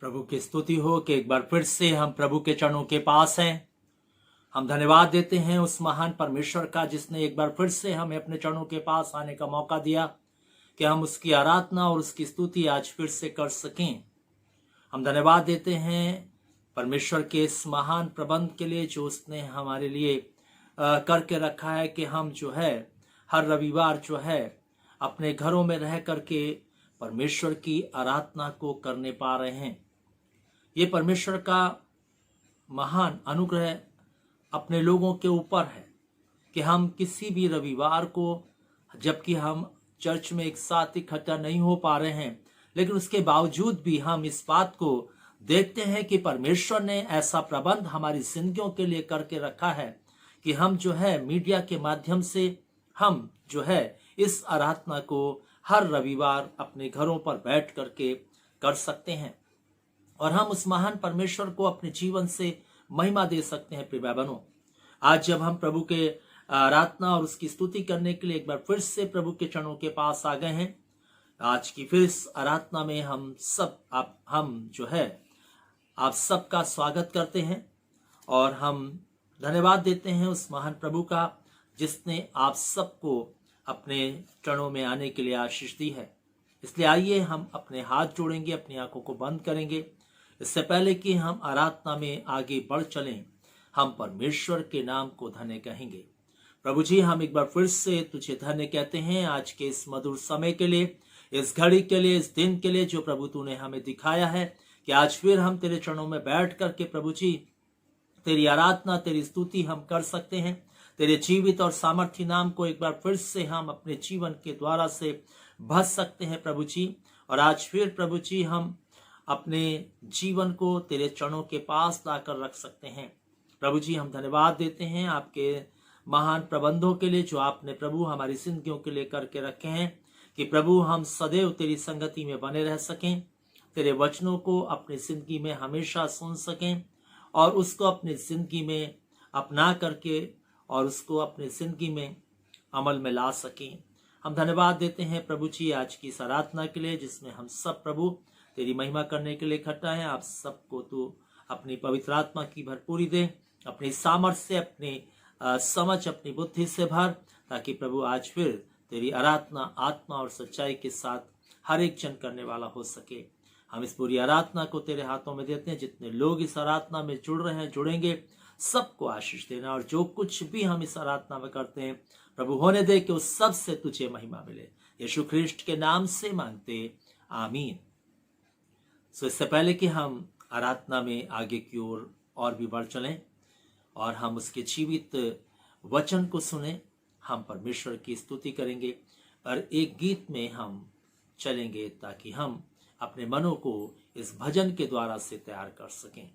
प्रभु की स्तुति हो कि एक बार फिर से हम प्रभु के चरणों के पास हैं। हम धन्यवाद देते हैं उस महान परमेश्वर का जिसने एक बार फिर से हमें अपने चरणों के पास आने का मौका दिया कि हम उसकी आराधना और उसकी स्तुति आज फिर से कर सकें। हम धन्यवाद देते हैं परमेश्वर के इस महान प्रबंध के लिए जो उसने हमारे लिए करके रखा है कि हम जो है हर रविवार जो है अपने घरों में रह करके परमेश्वर की आराधना को करने पा रहे हैं। ये परमेश्वर का महान अनुग्रह अपने लोगों के ऊपर है कि हम किसी भी रविवार को, जबकि हम चर्च में एक साथ इकट्ठा नहीं हो पा रहे हैं, लेकिन उसके बावजूद भी हम इस बात को देखते हैं कि परमेश्वर ने ऐसा प्रबंध हमारी जिंदगियों के लिए करके रखा है कि हम जो है मीडिया के माध्यम से हम जो है इस आराधना को हर रविवार अपने घरों पर बैठ करके कर सकते हैं और हम उस महान परमेश्वर को अपने जीवन से महिमा दे सकते हैं। प्रिय बहनों, आज जब हम प्रभु के आराधना और उसकी स्तुति करने के लिए एक बार फिर से प्रभु के चरणों के पास आ गए हैं, आज की फिर इस आराधना में हम जो है आप सबका स्वागत करते हैं और हम धन्यवाद देते हैं उस महान प्रभु का जिसने आप सबको अपने चरणों में आने के लिए आशीष दी है। इसलिए आइए हम अपने हाथ जोड़ेंगे, अपनी आंखों को बंद करेंगे। इससे पहले कि हम आराधना में आगे बढ़ चलें, हम परमेश्वर के नाम को धन्य कहेंगे। प्रभु जी, हम एक बार फिर से तुझे धन्य कहते हैं आज के इस मधुर समय के लिए, इस घड़ी के लिए, इस दिन के लिए जो प्रभु तूने हमें दिखाया है कि आज फिर हम तेरे चरणों में बैठ करके प्रभु जी तेरी आराधना, तेरी स्तुति हम कर सकते हैं। तेरे जीवित और सामर्थ्य नाम को एक बार फिर से हम अपने जीवन के द्वारा से भर सकते हैं प्रभु जी। और आज फिर प्रभु जी हम अपने जीवन को तेरे चरणों के पास लाकर रख सकते हैं। प्रभु जी, हम धन्यवाद देते हैं आपके महान प्रबंधों के लिए जो आपने प्रभु हमारी जिंदगियों के लिए करके रखे हैं, कि प्रभु हम सदैव तेरी संगति में बने रह सकें, तेरे वचनों को अपनी जिंदगी में हमेशा सुन सकें और उसको अपनी जिंदगी में अपना करके और उसको अपनी जिंदगी में अमल में ला सकें। हम धन्यवाद देते हैं प्रभु जी आज की इस आराधना के लिए, जिसमें हम सब प्रभु तेरी महिमा करने के लिए इकट्ठा हैं। आप सबको तू अपनी पवित्र आत्मा की भरपूरी दे, अपनी सामर्थ्य से, अपनी समझ, अपनी बुद्धि से भर, ताकि प्रभु आज फिर तेरी आराधना आत्मा और सच्चाई के साथ हर एक जन करने वाला हो सके। हम इस पूरी आराधना को तेरे हाथों में देते हैं। जितने लोग इस आराधना में जुड़ रहे हैं, जुड़ेंगे, सबको आशीष देना। और जो कुछ भी हम इस आराधना में करते हैं प्रभु, होने दे कि उस सब से तुझे महिमा मिले। यीशु ख्रिस्ट के नाम से मांगते, आमीन। सो इससे पहले कि हम आराधना में आगे की ओर और भी बढ़ चलें और हम उसके जीवित वचन को सुने, हम परमेश्वर की स्तुति करेंगे और एक गीत में हम चलेंगे ताकि हम अपने मनों को इस भजन के द्वारा से तैयार कर सकें।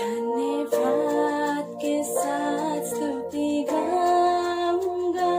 धन्यवाद के साथ स्तुति गाऊंगा,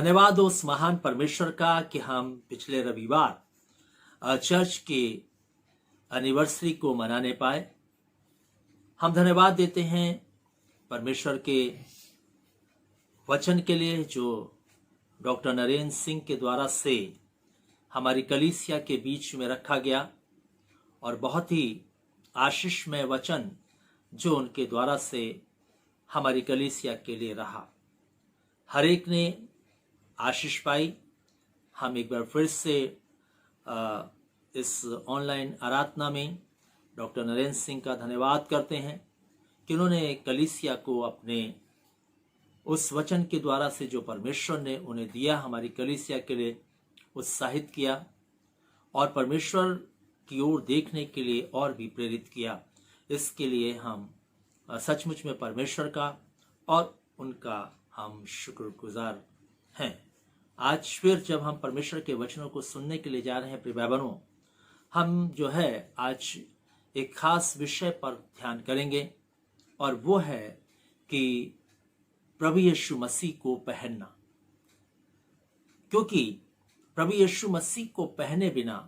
धन्यवाद हो उस महान परमेश्वर का कि हम पिछले रविवार चर्च के एनिवर्सरी को मनाने पाए। हम धन्यवाद देते हैं परमेश्वर के वचन के लिए जो डॉक्टर नरेंद्र सिंह के द्वारा से हमारी कलीसिया के बीच में रखा गया और बहुत ही आशीषमय वचन जो उनके द्वारा से हमारी कलीसिया के लिए रहा। हर एक ने आशीष पाई। हम एक बार फिर से इस ऑनलाइन आराधना में डॉक्टर नरेंद्र सिंह का धन्यवाद करते हैं कि उन्होंने कलीसिया को अपने उस वचन के द्वारा से जो परमेश्वर ने उन्हें दिया हमारी कलीसिया के लिए उत्साहित किया और परमेश्वर की ओर देखने के लिए और भी प्रेरित किया। इसके लिए हम सचमुच में परमेश्वर का और उनका हम शुक्रगुजार हैं। आज फिर जब हम परमेश्वर के वचनों को सुनने के लिए जा रहे हैं प्रिय भाई बहनों, हम जो है आज एक खास विषय पर ध्यान करेंगे और वो है कि प्रभु यीशु मसीह को पहनना। क्योंकि प्रभु यीशु मसीह को पहने बिना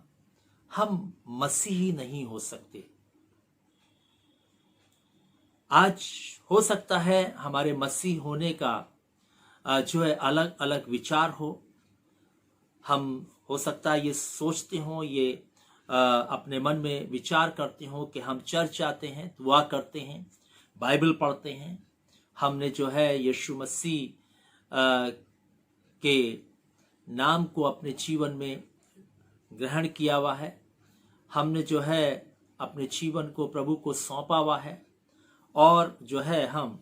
हम मसीही नहीं हो सकते। आज हो सकता है हमारे मसीह होने का जो है अलग अलग विचार हो। हम हो सकता है ये सोचते हो, ये अपने मन में विचार करते हो कि हम चर्च आते हैं, दुआ करते हैं, बाइबल पढ़ते हैं, हमने जो है यीशु मसीह के नाम को अपने जीवन में ग्रहण किया हुआ है, हमने जो है अपने जीवन को प्रभु को सौंपा हुआ है और जो है हम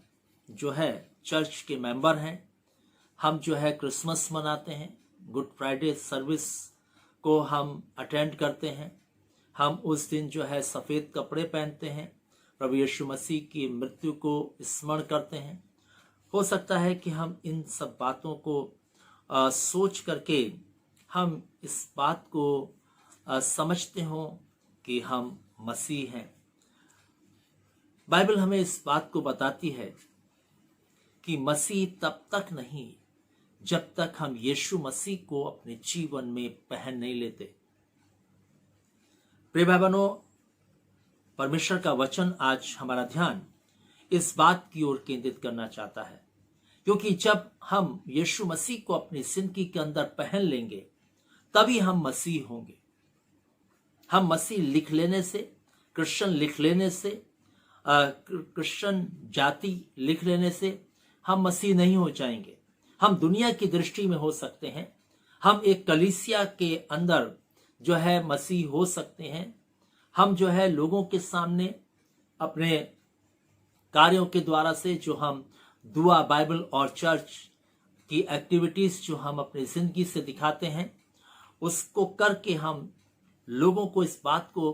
जो है चर्च के मेंबर हैं। हम जो है क्रिसमस मनाते हैं, गुड फ्राइडे सर्विस को हम अटेंड करते हैं। हम उस दिन जो है सफ़ेद कपड़े पहनते हैं, प्रभु यीशु मसीह की मृत्यु को स्मरण करते हैं। हो सकता है कि हम इन सब बातों को सोच करके हम इस बात को समझते हो कि हम मसीह हैं। बाइबल हमें इस बात को बताती है कि मसीह तब तक नहीं जब तक हम यीशु मसीह को अपने जीवन में पहन नहीं लेते। प्रिय भाई बहनों, परमेश्वर का वचन आज हमारा ध्यान इस बात की ओर केंद्रित करना चाहता है, क्योंकि जब हम यीशु मसीह को अपनी जिंदगी के अंदर पहन लेंगे तभी हम मसीह होंगे। हम मसीह लिख लेने से, क्रिश्चियन लिख लेने से, क्रिश्चियन जाति लिख लेने से हम मसीह नहीं हो जाएंगे। हम दुनिया की दृष्टि में हो सकते हैं, हम एक कलीसिया के अंदर जो है मसीह हो सकते हैं, हम जो है लोगों के सामने अपने कार्यों के द्वारा से जो हम दुआ, बाइबल और चर्च की एक्टिविटीज जो हम अपनी जिंदगी से दिखाते हैं, उसको करके हम लोगों को इस बात को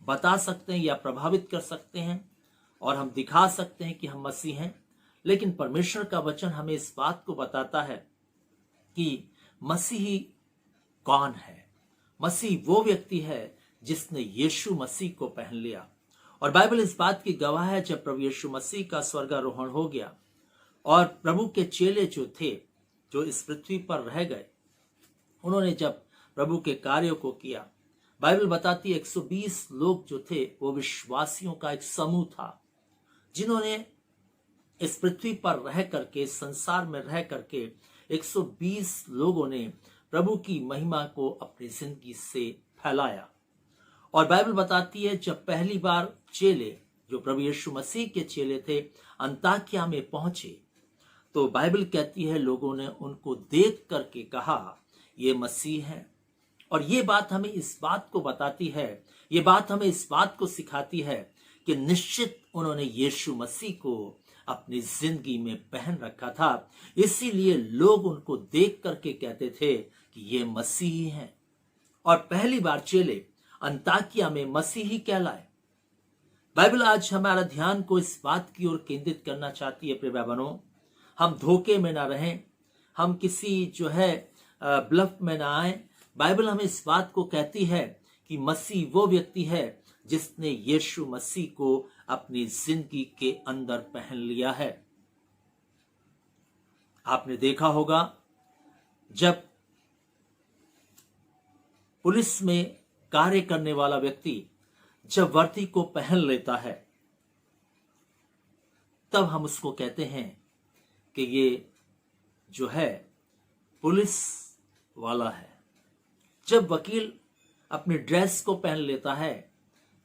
बता सकते हैं या प्रभावित कर सकते हैं और हम दिखा सकते हैं कि हम मसीह हैं। लेकिन परमेश्वर का वचन हमें इस बात को बताता है कि मसीही कौन है। मसीह वो व्यक्ति है जिसने यीशु मसीह को पहन लिया। और बाइबल इस बात की गवाह है, जब प्रभु यीशु मसीह का स्वर्गारोहण हो गया और प्रभु के चेले जो थे, जो इस पृथ्वी पर रह गए, उन्होंने जब प्रभु के कार्यों को किया, बाइबल बताती है 120 लोग जो थे वो विश्वासियों का एक समूह था, जिन्होंने इस पृथ्वी पर रह करके, संसार में रह करके 120 लोगों ने प्रभु की महिमा को अपनी जिंदगी से फैलाया। और बाइबल बताती है जब पहली बार चेले, जो प्रभु यीशु मसीह के चेले थे, अंताकिया में पहुंचे, तो बाइबल कहती है लोगों ने उनको देख करके कहा ये मसीह है। और ये बात हमें इस बात को बताती है, ये बात हमें इस बात को सिखाती है कि निश्चित उन्होंने यीशु मसीह को अपनी जिंदगी में पहन रखा था। इसीलिए लोग उनको देख करके कहते थे कि ये मसीही हैं। और पहली बार चेले अंताकिया में मसीही कहलाए। बाइबल आज हमारा ध्यान को इस बात की ओर केंद्रित करना चाहती है प्रिय भाई बहनों, हम धोखे में ना रहें, हम किसी जो है ब्लफ में ना आए। बाइबल हमें इस बात को कहती है कि मसीह वो व्यक्ति है जिसने यीशु मसीह को अपनी जिंदगी के अंदर पहन लिया है। आपने देखा होगा जब पुलिस में कार्य करने वाला व्यक्ति जब वर्दी को पहन लेता है, तब हम उसको कहते हैं कि ये जो है पुलिस वाला है। जब वकील अपनी ड्रेस को पहन लेता है,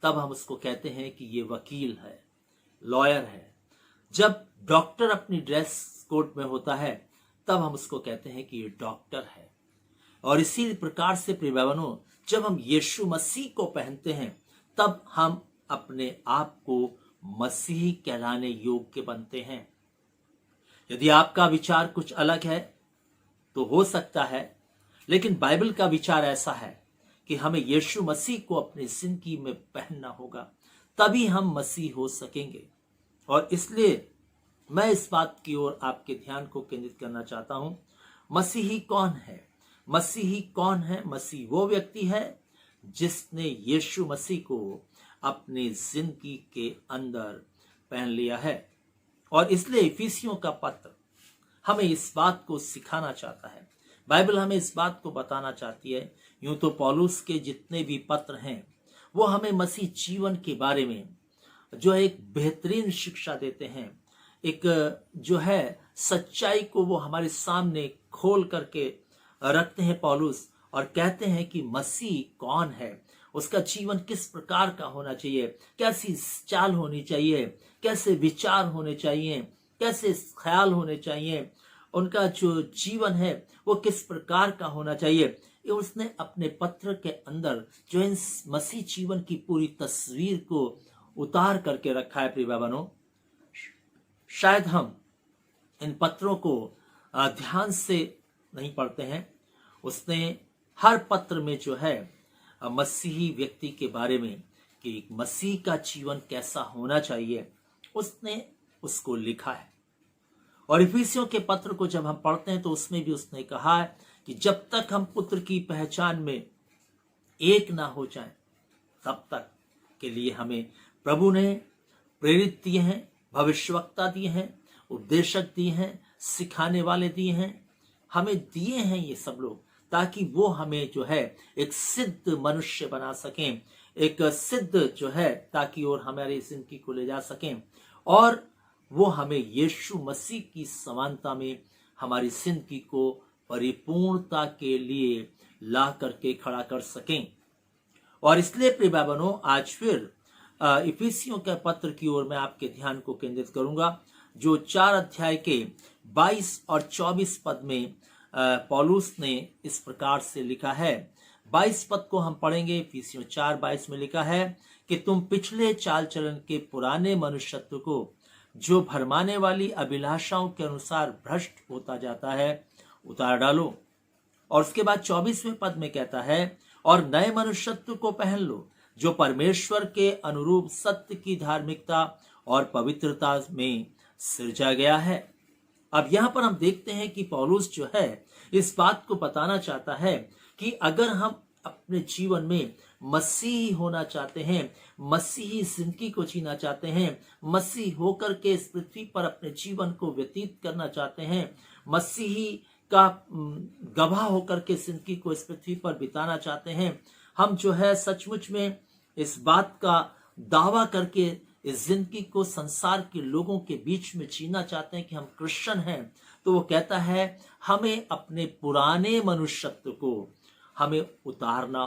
तब हम उसको कहते हैं कि ये वकील है, लॉयर है। जब डॉक्टर अपनी ड्रेस कोड में होता है, तब हम उसको कहते हैं कि ये डॉक्टर है। और इसी प्रकार से प्रिय भाइयों, जब हम यीशु मसीह को पहनते हैं, तब हम अपने आप को मसीही कहलाने योग्य बनते हैं। यदि आपका विचार कुछ अलग है तो हो सकता है, लेकिन बाइबल का विचार ऐसा है कि हमें यीशु मसीह को अपनी जिंदगी में पहनना होगा, तभी हम मसीह हो सकेंगे। और इसलिए मैं इस बात की ओर आपके ध्यान को केंद्रित करना चाहता हूं। मसीही कौन है? मसीही कौन है? मसीह वो व्यक्ति है जिसने यीशु मसीह को अपनी जिंदगी के अंदर पहन लिया है। और इसलिए इफिसियों का पत्र हमें इस बात को सिखाना चाहता है, बाइबल हमें इस बात को बताना चाहती है। यूं तो पौलुस के जितने भी पत्र हैं वो हमें मसीह जीवन के बारे में जो एक बेहतरीन शिक्षा देते हैं, एक जो है सच्चाई को वो हमारे सामने खोल करके रखते हैं पौलुस, और कहते हैं कि मसीह कौन है, उसका जीवन किस प्रकार का होना चाहिए, कैसी चाल होनी चाहिए, कैसे विचार होने चाहिए, कैसे ख्याल होने चाहिए, उनका जो जीवन है वो किस प्रकार का होना चाहिए। ये उसने अपने पत्र के अंदर जो इन मसीह जीवन की पूरी तस्वीर को उतार करके रखा है। प्रिय भाइयों, शायद हम इन पत्रों को ध्यान से नहीं पढ़ते हैं। उसने हर पत्र में जो है मसीही व्यक्ति के बारे में कि मसीह का जीवन कैसा होना चाहिए, उसने उसको लिखा है। और इफिसियों के पत्र को जब हम पढ़ते हैं तो उसमें भी उसने कहा है कि जब तक हम पुत्र की पहचान में एक ना हो जाएं, तब तक के लिए हमें प्रभु ने प्रेरित दिए हैं, भविष्यवक्ता दिए हैं, उपदेशक दिए हैं, सिखाने वाले दिए हैं, हमें दिए हैं ये सब लोग, ताकि वो हमें जो है एक सिद्ध मनुष्य बना सकें, एक सिद्ध जो है ताकि और हमारी जिंदगी को ले जा सकें, और वो हमें यीशु मसीह की समानता में हमारी जिंदगी को परिपूर्णता के लिए ला करके खड़ा कर सकें। और इसलिए प्रिय भाइयों, आज फिर इफिसियों के पत्र की ओर मैं आपके ध्यान को केंद्रित करूंगा, जो 4 अध्याय के 22 और 24 पद में पौलुस ने इस प्रकार से लिखा है। 22 पद को हम पढ़ेंगे। इफिसियों 4:22 में लिखा है कि तुम पिछले चाल चलन के पुराने मनुष्यत्व को, जो भरमाने वाली अभिलाषाओं के अनुसार भ्रष्ट होता जाता है, उतार डालो। और उसके बाद 24वें पद में कहता है, और नए मनुष्यत्व को पहन लो, जो परमेश्वर के अनुरूप सत्य की धार्मिकता और पवित्रता में सिरजा गया है। अब यहाँ पर हम देखते हैं कि पौलुस जो है इस बात को बताना चाहता है कि अगर हम अपने जीवन में मसीही होना चाहते हैं, मसीही जिंदगी को जीना चाहते हैं, मसीह होकर के इस पृथ्वी पर अपने जीवन को व्यतीत करना चाहते हैं, मसीही का गवाह होकर के जिंदगी को इस पृथ्वी पर बिताना चाहते हैं, हम जो है सचमुच में इस बात का दावा करके इस जिंदगी को संसार के लोगों के बीच में जीना चाहते हैं कि हम क्रिश्चियन हैं, तो वो कहता है हमें अपने पुराने मनुष्यत्व को हमें उतारना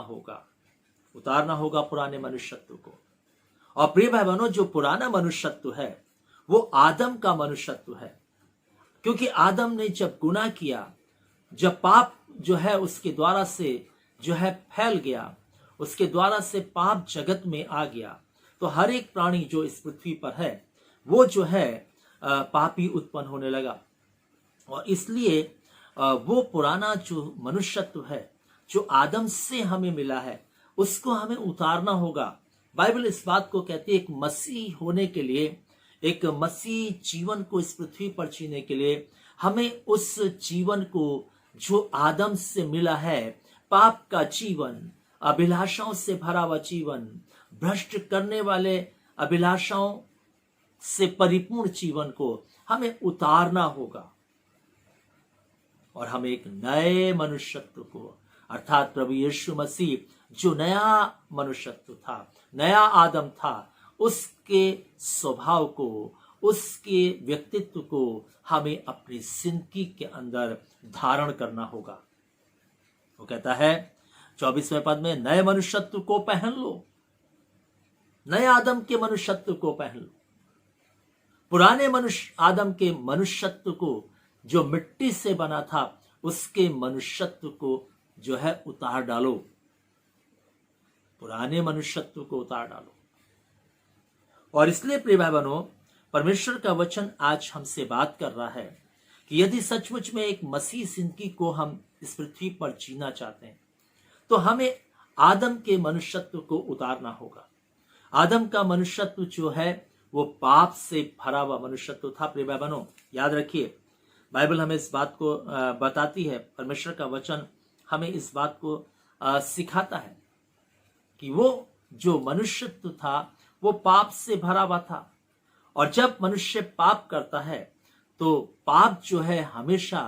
होगा पुराने मनुष्यत्व को। और प्रिय भाई बहनों, जो पुराना मनुष्यत्व है वो आदम का मनुष्यत्व है, क्योंकि आदम ने जब गुनाह किया, जब पाप जो है उसके द्वारा से जो है फैल गया, उसके द्वारा से पाप जगत में आ गया, तो हर एक प्राणी जो इस पृथ्वी पर है वो जो है पापी उत्पन्न होने लगा। और इसलिए वो पुराना जो मनुष्यत्व है जो आदम से हमें मिला है, उसको हमें उतारना होगा। बाइबल इस बात को कहती है, एक मसीह होने के लिए, एक मसीह जीवन को इस पृथ्वी पर जीने के लिए हमें उस जीवन को जो आदम से मिला है, पाप का जीवन, अभिलाषाओं से भरा हुआ जीवन, भ्रष्ट करने वाले अभिलाषाओं से परिपूर्ण जीवन को हमें उतारना होगा। और हम एक नए मनुष्यत्व को अर्थात प्रभु यीशु मसीह जो नया मनुष्यत्व था, नया आदम था, उसके स्वभाव को, उसके व्यक्तित्व को हमें अपनी जिंदगी के अंदर धारण करना होगा। वो कहता है 24वें पद में, नए मनुष्यत्व को पहन लो, नए आदम के मनुष्यत्व को पहन लो। पुराने आदम के मनुष्यत्व को जो मिट्टी से बना था, उसके मनुष्यत्व को जो है उतार डालो, पुराने मनुष्यत्व को उतार डालो। और इसलिए प्रिय भाई बहनों, परमेश्वर का वचन आज हमसे बात कर रहा है कि यदि सचमुच में एक मसीह जिंदगी को हम इस पृथ्वी पर जीना चाहते हैं, तो हमें आदम के मनुष्यत्व को उतारना होगा। आदम का मनुष्यत्व जो है वो पाप से भरा हुआ मनुष्यत्व था। प्रिय भाई बहनों, याद रखिए, बाइबल हमें इस बात को बताती है, परमेश्वर का वचन हमें इस बात को सिखाता है कि वो जो मनुष्यत्व था वो पाप से भरा हुआ था। और जब मनुष्य पाप करता है तो पाप जो है हमेशा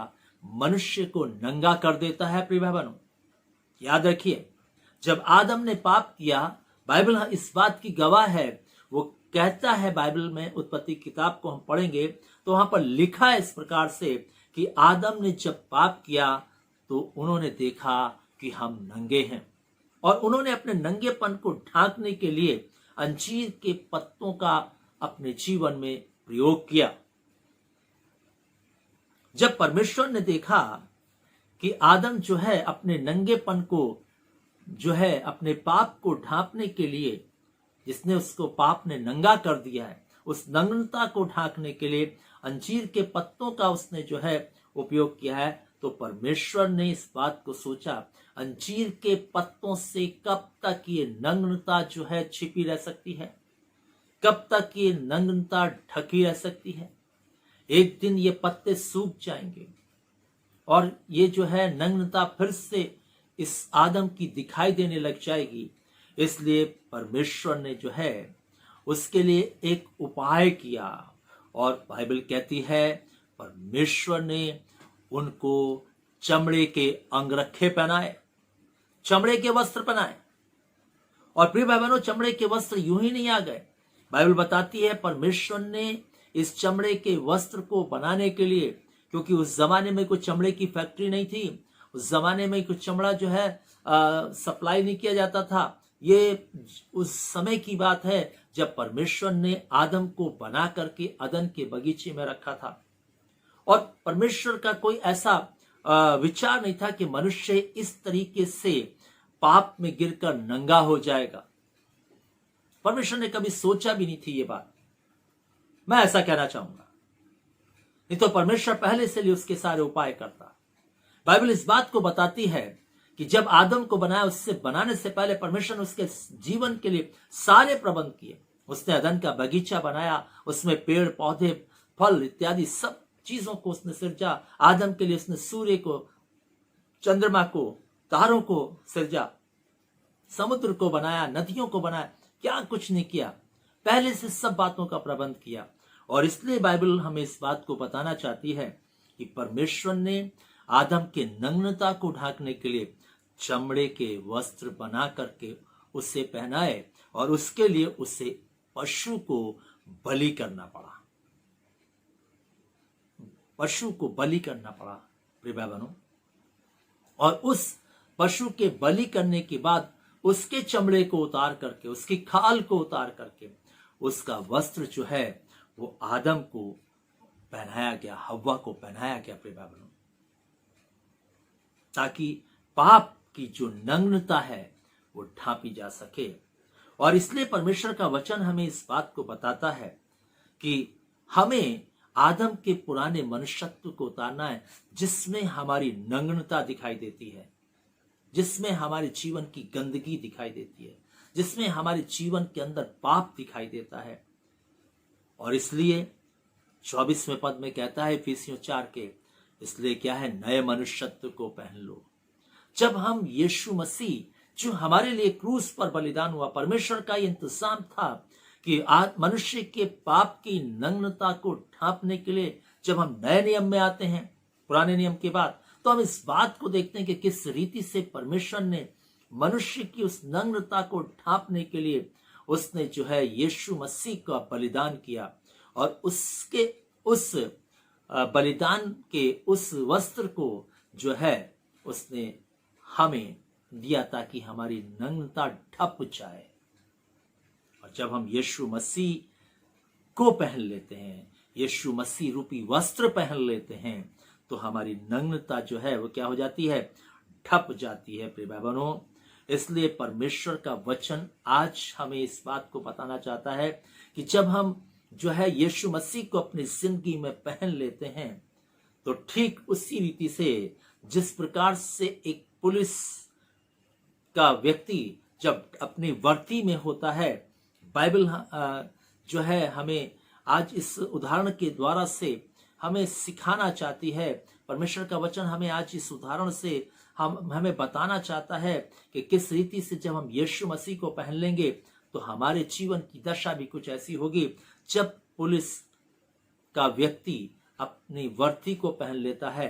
मनुष्य को नंगा कर देता है। प्रिय भाई बहनों, याद रखिए, जब आदम ने पाप किया, बाइबल इस बात की गवाह है। वो कहता है, बाइबल में उत्पत्ति किताब को हम पढ़ेंगे तो वहां पर लिखा है इस प्रकार से कि आदम ने जब पाप किया तो उन्होंने देखा कि हम नंगे हैं, और उन्होंने अपने नंगेपन को ढांकने के लिए अंजीर के पत्तों का अपने जीवन में प्रयोग किया। जब परमेश्वर ने देखा कि आदम जो है अपने नंगेपन को जो है अपने पाप को ढांपने के लिए, जिसने उसको पाप ने नंगा कर दिया है, उस नग्नता को ढांकने के लिए अंजीर के पत्तों का उसने जो है उपयोग किया है, तो परमेश्वर ने इस बात को सोचा, अंजीर के पत्तों से कब तक ये नग्नता जो है छिपी रह सकती है, कब तक ये नग्नता ढकी रह सकती है। एक दिन ये पत्ते सूख जाएंगे और ये जो है नग्नता फिर से इस आदम की दिखाई देने लग जाएगी। इसलिए परमेश्वर ने जो है उसके लिए एक उपाय किया, और बाइबल कहती है परमेश्वर ने उनको चमड़े के अंगरखे पहनाए, चमड़े के वस्त्र पहनाए। और प्रिय भाई बहनों, चमड़े के वस्त्र यूं ही नहीं आ गए। बाइबल बताती है परमेश्वर ने इस चमड़े के वस्त्र को बनाने के लिए, क्योंकि उस जमाने में कोई चमड़े की फैक्ट्री नहीं थी, उस जमाने में कुछ चमड़ा जो है सप्लाई नहीं किया जाता था। ये उस समय की बात है जब परमेश्वर ने आदम को बना करके अदन के बगीचे में रखा था, और परमेश्वर का कोई ऐसा विचार नहीं था कि मनुष्य इस तरीके से पाप में गिरकर नंगा हो जाएगा। परमेश्वर ने कभी सोचा भी नहीं थी ये बात, मैं ऐसा कहना चाहूंगा। नहीं तो परमेश्वर पहले से ही उसके सारे उपाय करता। बाइबल इस बात को बताती है कि जब आदम को बनाया, उससे बनाने से पहले परमेश्वर ने उसके जीवन के लिए सारे प्रबंध किए। उसने अदन का बगीचा बनाया, उसमें पेड़ पौधे फल इत्यादि सब चीजों को उसने सिरजा। आदम के लिए उसने सूर्य को, चंद्रमा को, तारों को सिरजा, समुद्र को बनाया, नदियों को बनाया, क्या कुछ नहीं किया, पहले से सब बातों का प्रबंध किया। और इसलिए बाइबल हमें इस बात को बताना चाहती है कि परमेश्वर ने आदम के नग्नता को ढांकने के लिए चमड़े के वस्त्र बना करके उसे पहनाए, और उसके लिए उसे पशु को बलि करना पड़ा, पशु को बलि करना पड़ा। प्रिय भाई बहनों, और उस पशु के बलि करने के बाद उसके चमड़े को उतार करके, उसकी खाल को उतार करके उसका वस्त्र जो है वो आदम को पहनाया गया, हव्वा को पहनाया गया। प्रिय भाई बहनों, ताकि पाप की जो नग्नता है वो ढांपी जा सके। और इसलिए परमेश्वर का वचन हमें इस बात को बताता है कि हमें आदम के पुराने मनुष्यत्व को उतारना है, जिसमें हमारी नग्नता दिखाई देती है, जिसमें हमारे जीवन की गंदगी दिखाई देती है, जिसमें हमारे जीवन के अंदर पाप दिखाई देता है। और इसलिए 24वें पद में कहता है इफिसियों 4 के, इसलिए क्या है, नए मनुष्यत्व को पहन लो। जब हम यीशु मसीह जो हमारे लिए क्रूस पर बलिदान हुआ, परमेश्वर का इंतजाम था कि मनुष्य के पाप की नग्नता को ढांपने के लिए जब हम नए नियम में आते हैं पुराने नियम के बाद, तो हम इस बात को देखते हैं कि किस रीति से परमेश्वर ने मनुष्य की उस नम्रता को ढांपने के लिए उसने जो है यीशु मसीह का बलिदान किया, और उसके उस बलिदान के उस वस्त्र को जो है उसने हमें दिया ताकि हमारी नग्नता ढप जाए। और जब हम यीशु मसीह को पहन लेते हैं, यीशु मसीह रूपी वस्त्र पहन लेते हैं, तो हमारी नग्नता जो है वो क्या हो जाती है, ढप जाती है। प्रिय भाई बहनों, इसलिए परमेश्वर का वचन आज हमें इस बात को बताना चाहता है कि जब हम जो है यीशु मसीह को अपनी जिंदगी में पहन लेते हैं, तो ठीक उसी रीति से जिस प्रकार से एक पुलिस का व्यक्ति जब अपनी वर्दी में होता है, बाइबल जो है हमें आज इस उदाहरण के द्वारा से हमें सिखाना चाहती है। परमेश्वर का वचन हमें आज इस उदाहरण से हमें बताना चाहता है कि किस रीति से जब हम यीशु मसीह को पहन लेंगे तो हमारे जीवन की दशा भी कुछ ऐसी होगी। जब पुलिस का व्यक्ति अपनी वर्दी को पहन लेता है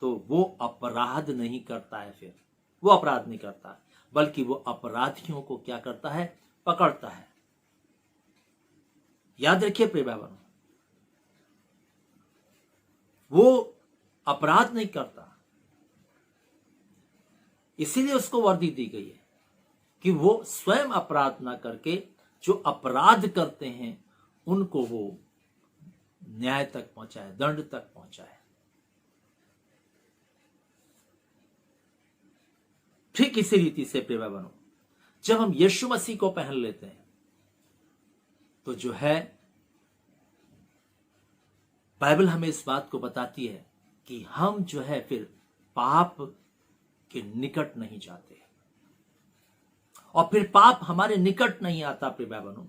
तो वो अपराध नहीं करता है, फिर वो अपराध नहीं करता, बल्कि वो अपराधियों को क्या करता है, पकड़ता है। याद रखिए प्रिय भाई बहनों, वो अपराध नहीं करता, इसीलिए उसको वर्दी दी गई है कि वो स्वयं अपराध ना करके जो अपराध करते हैं उनको वो न्याय तक पहुंचाए, दंड तक पहुंचाए। ठीक इसी रीति से प्रिय भाई बहनों, जब हम यीशु मसीह को पहन लेते हैं तो जो है बाइबल हमें इस बात को बताती है कि हम जो है फिर पाप के निकट नहीं जाते, और फिर पाप हमारे निकट नहीं आता। प्रिय भाई बहनों,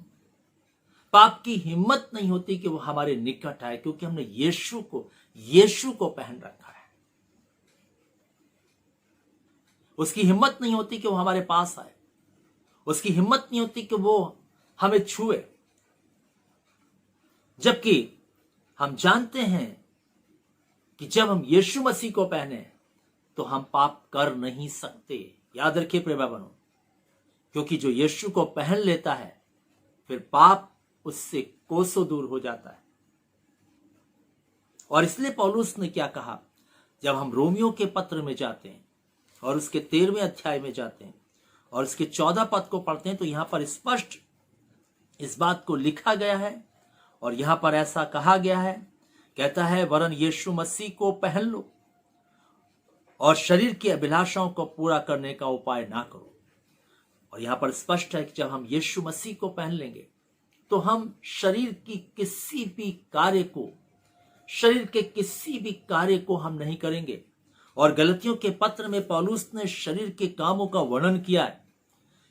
पाप की हिम्मत नहीं होती कि वो हमारे निकट आए, क्योंकि हमने यीशु को पहन रखा है। उसकी हिम्मत नहीं होती कि वो हमारे पास आए, उसकी हिम्मत नहीं होती कि वो हमें छुए, जबकि हम जानते हैं कि जब हम यीशु मसीह को पहने तो हम पाप कर नहीं सकते। याद रखिए प्रिय भाई बहनों, क्योंकि जो यीशु को पहन लेता है फिर पाप उससे कोसों दूर हो जाता है। और इसलिए पौलुस ने क्या कहा, जब हम रोमियो के पत्र में जाते हैं और उसके 13वें अध्याय में जाते हैं और उसके 14 पद को पढ़ते हैं, तो यहां पर स्पष्ट इस बात को लिखा गया है और यहां पर ऐसा कहा गया है, कहता है, वरन यीशु मसीह को पहन लो और शरीर की अभिलाषाओं को पूरा करने का उपाय ना करो। और यहां पर स्पष्ट है कि जब हम यीशु मसीह को पहन लेंगे तो हम शरीर की किसी भी कार्य को, शरीर के किसी भी कार्य को हम नहीं करेंगे। और गलतियों के पत्र में पौलुस ने शरीर के कामों का वर्णन किया है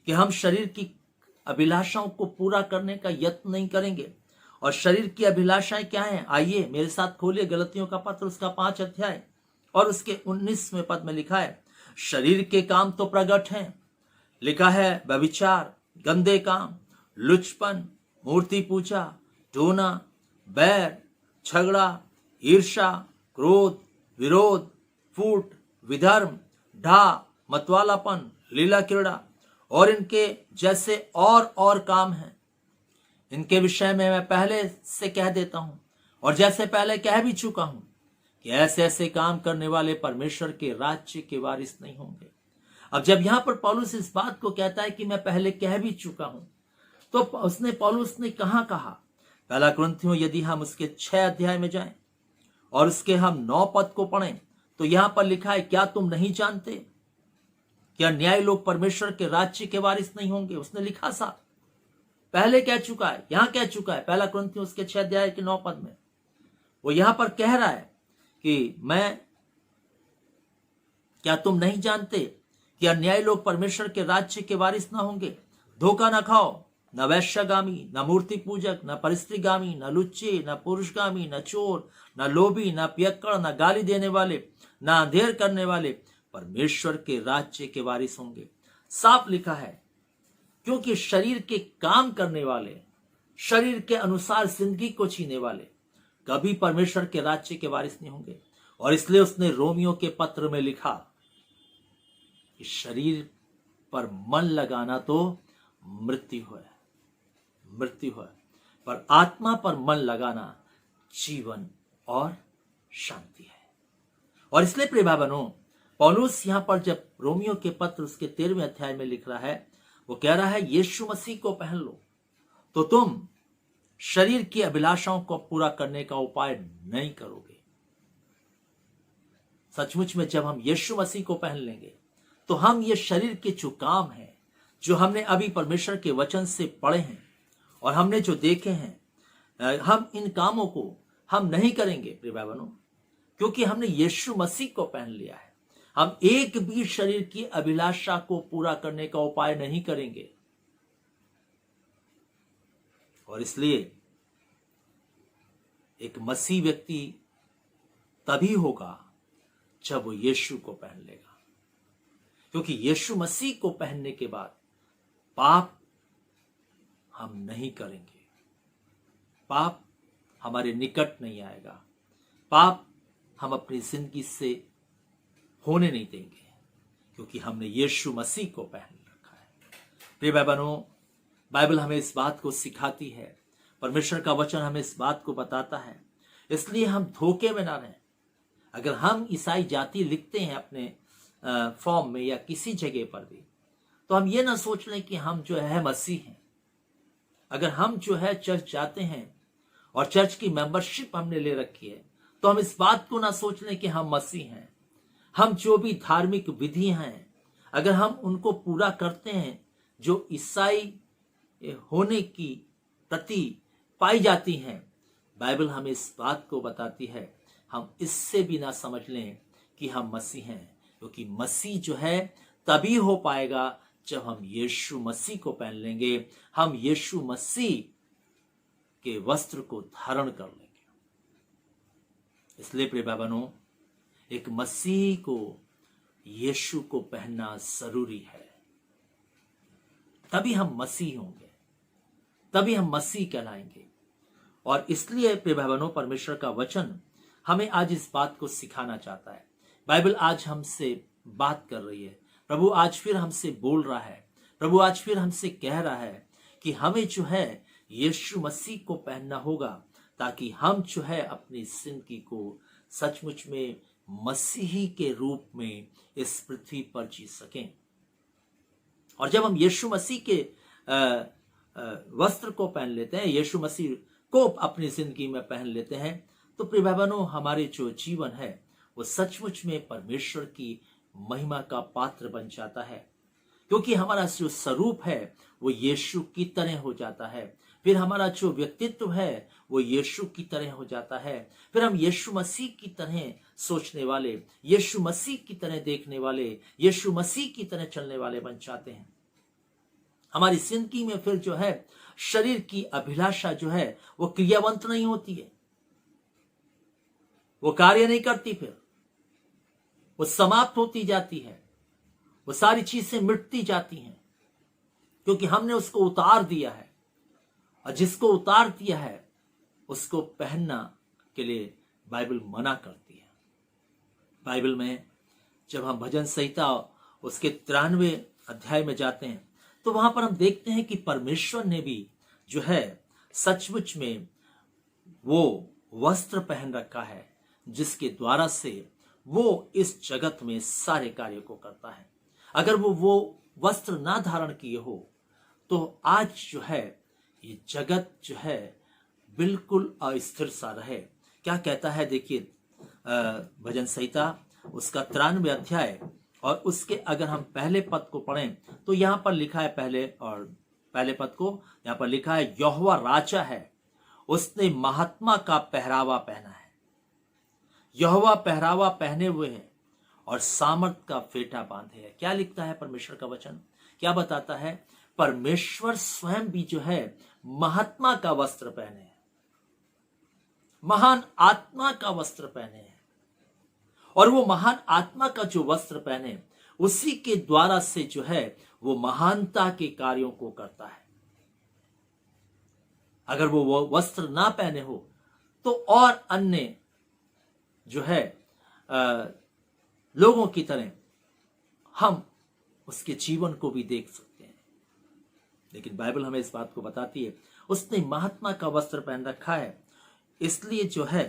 कि हम शरीर की अभिलाषाओं को पूरा करने का यत्न नहीं करेंगे। और शरीर की अभिलाषाएं क्या हैं? आइए मेरे साथ खोलिए गलतियों का पत्र, उसका 5 अध्याय और उसके 19वें पद में लिखा है, शरीर के काम तो प्रकट हैं। लिखा है, व्यभिचार, गंदे काम, लुचपन, मूर्ति पूजा, टोना, बैर, झगड़ा, ईर्ष्या, क्रोध, विरोध, फूट, विधर्म, ढा, मतवालापन, लीला क्रीड़ा और इनके जैसे और काम हैं। इनके विषय में मैं पहले से कह देता हूं और जैसे पहले कह भी चुका हूं कि ऐसे ऐसे काम करने वाले परमेश्वर के राज्य के वारिस नहीं होंगे। अब जब यहां पर पौलुस इस बात को कहता है कि मैं पहले कह भी चुका हूं, तो पौलुस ने कहां कहा? पहला कुरिन्थियों यदि हम उसके 6 अध्याय में जाएं और उसके हम 9 पद को पढ़ें तो यहां पर लिखा है, क्या तुम नहीं जानते क्या न्याय लोग परमेश्वर के राज्य के वारिस नहीं होंगे? उसने लिखा सा, पहले कह चुका है, यहां कह चुका है। पहला कुरिन्थियों उसके 6 अध्याय के 9 पद में वो यहां पर कह रहा है कि क्या तुम नहीं जानते कि अन्यायी लोग परमेश्वर के राज्य के वारिस ना होंगे? धोखा ना खाओ, न वैश्यगामी, न मूर्ति पूजक, न परिस्त्रीगामी, न लुच्चे, न पुरुषगामी, न चोर, न लोभी, न पियक्कड़, न गाली देने वाले, न अंधेर करने वाले परमेश्वर के राज्य के वारिस होंगे। साफ लिखा है, क्योंकि शरीर के काम करने वाले, शरीर के अनुसार जिंदगी को जीने वाले कभी परमेश्वर के राज्य के वारिस नहीं होंगे। और इसलिए उसने रोमियो के पत्र में लिखा कि शरीर पर मन लगाना तो मृत्यु है, मृत्यु है, पर आत्मा पर मन लगाना जीवन और शांति है। और इसलिए प्रिय भाई बहनों, पौलुस यहां पर जब रोमियो के पत्र उसके 13वें अध्याय में लिख रहा है, वो कह रहा है यीशु मसीह को पहन लो तो तुम शरीर की अभिलाषाओं को पूरा करने का उपाय नहीं करोगे। सचमुच में जब हम यीशु मसीह को पहन लेंगे तो हम ये शरीर के जो काम हैं, जो हमने अभी परमेश्वर के वचन से पढ़े हैं और हमने जो देखे हैं, हम इन कामों को हम नहीं करेंगे प्रिय भाई बहनों, क्योंकि हमने यीशु मसीह को पहन लिया है। हम एक भी शरीर की अभिलाषा को पूरा करने का उपाय नहीं करेंगे। और इसलिए एक मसीह व्यक्ति तभी होगा जब वो यीशु को पहन लेगा, क्योंकि यीशु मसीह को पहनने के बाद पाप हम नहीं करेंगे, पाप हमारे निकट नहीं आएगा, पाप हम अपनी जिंदगी से होने नहीं देंगे, क्योंकि हमने यीशु मसीह को पहन रखा है। प्रिय भाई बहनों, बाइबल हमें इस बात को सिखाती है, परमेश्वर का वचन हमें इस बात को बताता है, इसलिए हम धोखे में ना रहें। अगर हम ईसाई जाति लिखते हैं अपने फॉर्म में या किसी जगह पर भी, तो हम ये ना सोच लें कि हम जो है मसीह हैं। अगर हम जो है चर्च जाते हैं और चर्च की मेंबरशिप हमने ले रखी है, तो हम इस बात को ना सोच लें कि हम मसीह हैं। हम जो भी धार्मिक विधियां हैं, अगर हम उनको पूरा करते हैं जो ईसाई होने की प्रति पाई जाती हैं, बाइबल हमें इस बात को बताती है, हम इससे भी ना समझ लें कि हम मसीह हैं, क्योंकि मसीह जो है तभी हो पाएगा जब हम यीशु मसीह को पहन लेंगे, हम यीशु मसीह के वस्त्र को धारण कर लेंगे। इसलिए प्रिय भाई बहनों, एक मसीह को यीशु को पहनना जरूरी है, तभी हम मसीह होंगे, तभी हम मसीह कहलाएंगे। और इसलिए प्रिय भाई बहनों, परमेश्वर का वचन हमें आज इस बात को सिखाना चाहता है। बाइबल आज हमसे बात कर रही है, प्रभु आज फिर हमसे बोल रहा है, प्रभु आज फिर हमसे कह रहा है कि हमें जो है यीशु मसीह को पहनना होगा, ताकि हम जो है अपनी जिंदगी को सचमुच में मसीही के रूप में इस पृथ्वी पर जी सकें। और जब हम यीशु मसीह के वस्त्र को पहन लेते हैं, यीशु मसीह को अपनी जिंदगी में पहन लेते हैं, तो प्रिय भाई बहनों, हमारे जो जीवन है वो सचमुच में परमेश्वर की महिमा का पात्र बन जाता है, क्योंकि हमारा जो स्वरूप है वो यीशु की तरह हो जाता है। फिर हमारा जो व्यक्तित्व है वो यीशु की तरह हो जाता है। फिर हम यीशु मसीह की तरह सोचने वाले, यीशु मसीह की तरह देखने वाले, यीशु मसीह की तरह चलने वाले बन जाते हैं। हमारी जिंदगी में फिर जो है शरीर की अभिलाषा जो है वो क्रियावंत नहीं होती है, वो कार्य नहीं करती, फिर वो समाप्त होती जाती है, वो सारी चीजें मिटती जाती हैं, क्योंकि हमने उसको उतार दिया है। और जिसको उतार दिया है उसको पहनना के लिए बाइबल मना करती है। बाइबल में जब हम भजन संहिता उसके 93 अध्याय में जाते हैं, तो वहां पर हम देखते हैं कि परमेश्वर ने भी जो है सचमुच में वो वस्त्र पहन रखा है, जिसके द्वारा से वो इस जगत में सारे कार्य को करता है। अगर वो वस्त्र ना धारण किए हो तो आज जो है ये जगत जो है बिल्कुल अस्थिर सा रहे। क्या कहता है, देखिए भजन संहिता उसका 93 अध्याय और उसके अगर हम पहले पद को पढ़ें तो यहां पर लिखा है, पहले पद को यहां पर लिखा है, यहोवा राजा है, उसने महात्मा का पहरावा पहना है। यहोवा पहरावा पहने हुए है और सामर्थ का फेटा बांधे है। क्या लिखता है परमेश्वर का वचन, क्या बताता है? परमेश्वर स्वयं भी जो है महात्मा का वस्त्र पहने हैं, महान आत्मा का वस्त्र पहने हैं, और वो महान आत्मा का जो वस्त्र पहने उसी के द्वारा से जो है वो महानता के कार्यों को करता है। अगर वो वस्त्र ना पहने हो तो और अन्य जो है लोगों की तरह हम उसके जीवन को भी देख सकते हैं। लेकिन बाइबल हमें इस बात को बताती है, उसने महात्मा का वस्त्र पहन रखा है, इसलिए जो है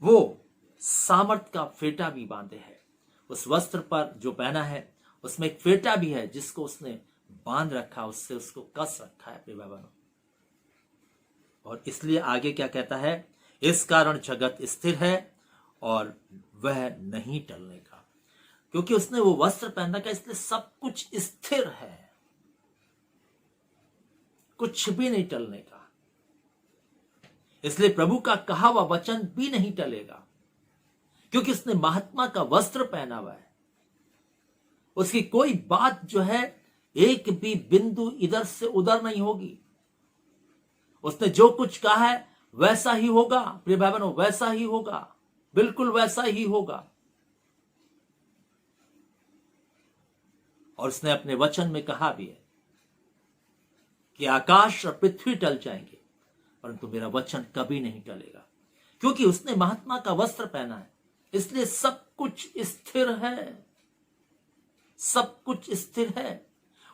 वो सामर्थ का फेटा भी बांधे है। उस वस्त्र पर जो पहना है उसमें एक फेटा भी है जिसको उसने बांध रखा, उससे उसको कस रखा है प्रिय भाइयों। और इसलिए आगे क्या कहता है, इस कारण जगत स्थिर है और वह नहीं टलने का। क्योंकि उसने वो वस्त्र पहन रखा, इसलिए सब कुछ स्थिर है, कुछ भी नहीं टलने का। इसलिए प्रभु का कहा हुआ वचन भी नहीं टलेगा, क्योंकि उसने महात्मा का वस्त्र पहना हुआ है। उसकी कोई बात जो है एक भी बिंदु इधर से उधर नहीं होगी। उसने जो कुछ कहा है वैसा ही होगा प्रिय भाई बहनों, वैसा ही होगा, बिल्कुल वैसा ही होगा। और उसने अपने वचन में कहा भी है कि आकाश और पृथ्वी टल जाएंगे परंतु मेरा वचन कभी नहीं टलेगा। क्योंकि उसने महात्मा का वस्त्र पहना है, इसलिए सब कुछ स्थिर है, सब कुछ स्थिर है।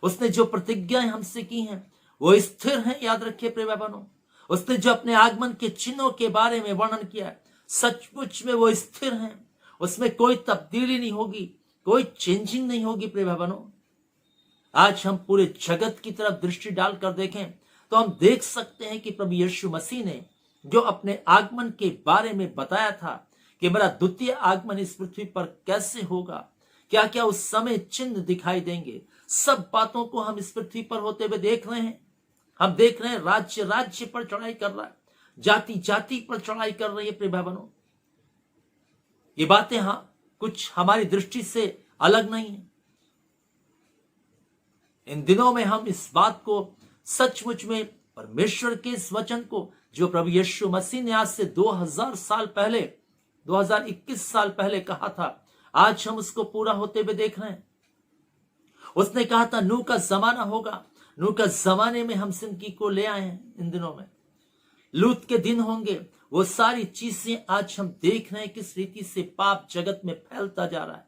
उसने जो प्रतिज्ञाएं हमसे की हैं वो स्थिर हैं, याद रखिए प्रिय भाई बहनों। उसने जो अपने आगमन के चिन्हों के बारे में वर्णन किया है सचमुच में वो स्थिर हैं, उसमें कोई तब्दीली नहीं होगी, कोई चेंजिंग नहीं होगी प्रिय भाई बहनों। आज हम पूरे जगत की तरफ दृष्टि डालकर देखें तो हम देख सकते हैं कि प्रभु यीशु मसीह ने जो अपने आगमन के बारे में बताया था कि मेरा द्वितीय आगमन इस पृथ्वी पर कैसे होगा, क्या क्या उस समय चिन्ह दिखाई देंगे, सब बातों को हम इस पृथ्वी पर होते हुए देख रहे हैं। हम देख रहे हैं राज्य राज्य पर चढ़ाई कर रहा है, जाति जाति पर चढ़ाई कर रही है प्रिय भाई बहनों। ये बातें कुछ हमारी दृष्टि से अलग नहीं है। इन दिनों में हम इस बात को सचमुच में परमेश्वर के इस वचन को जो प्रभु यीशु मसीह ने आज से 2000 साल पहले 2021 साल पहले कहा था, आज हम उसको पूरा होते हुए देख रहे हैं। उसने कहा था नूह का जमाना होगा, नूह का जमाने में हम जिंदगी को ले आए हैं। इन दिनों में लूत के दिन होंगे, वो सारी चीजें आज हम देख रहे हैं किस रीति से पाप जगत में फैलता जा रहा है।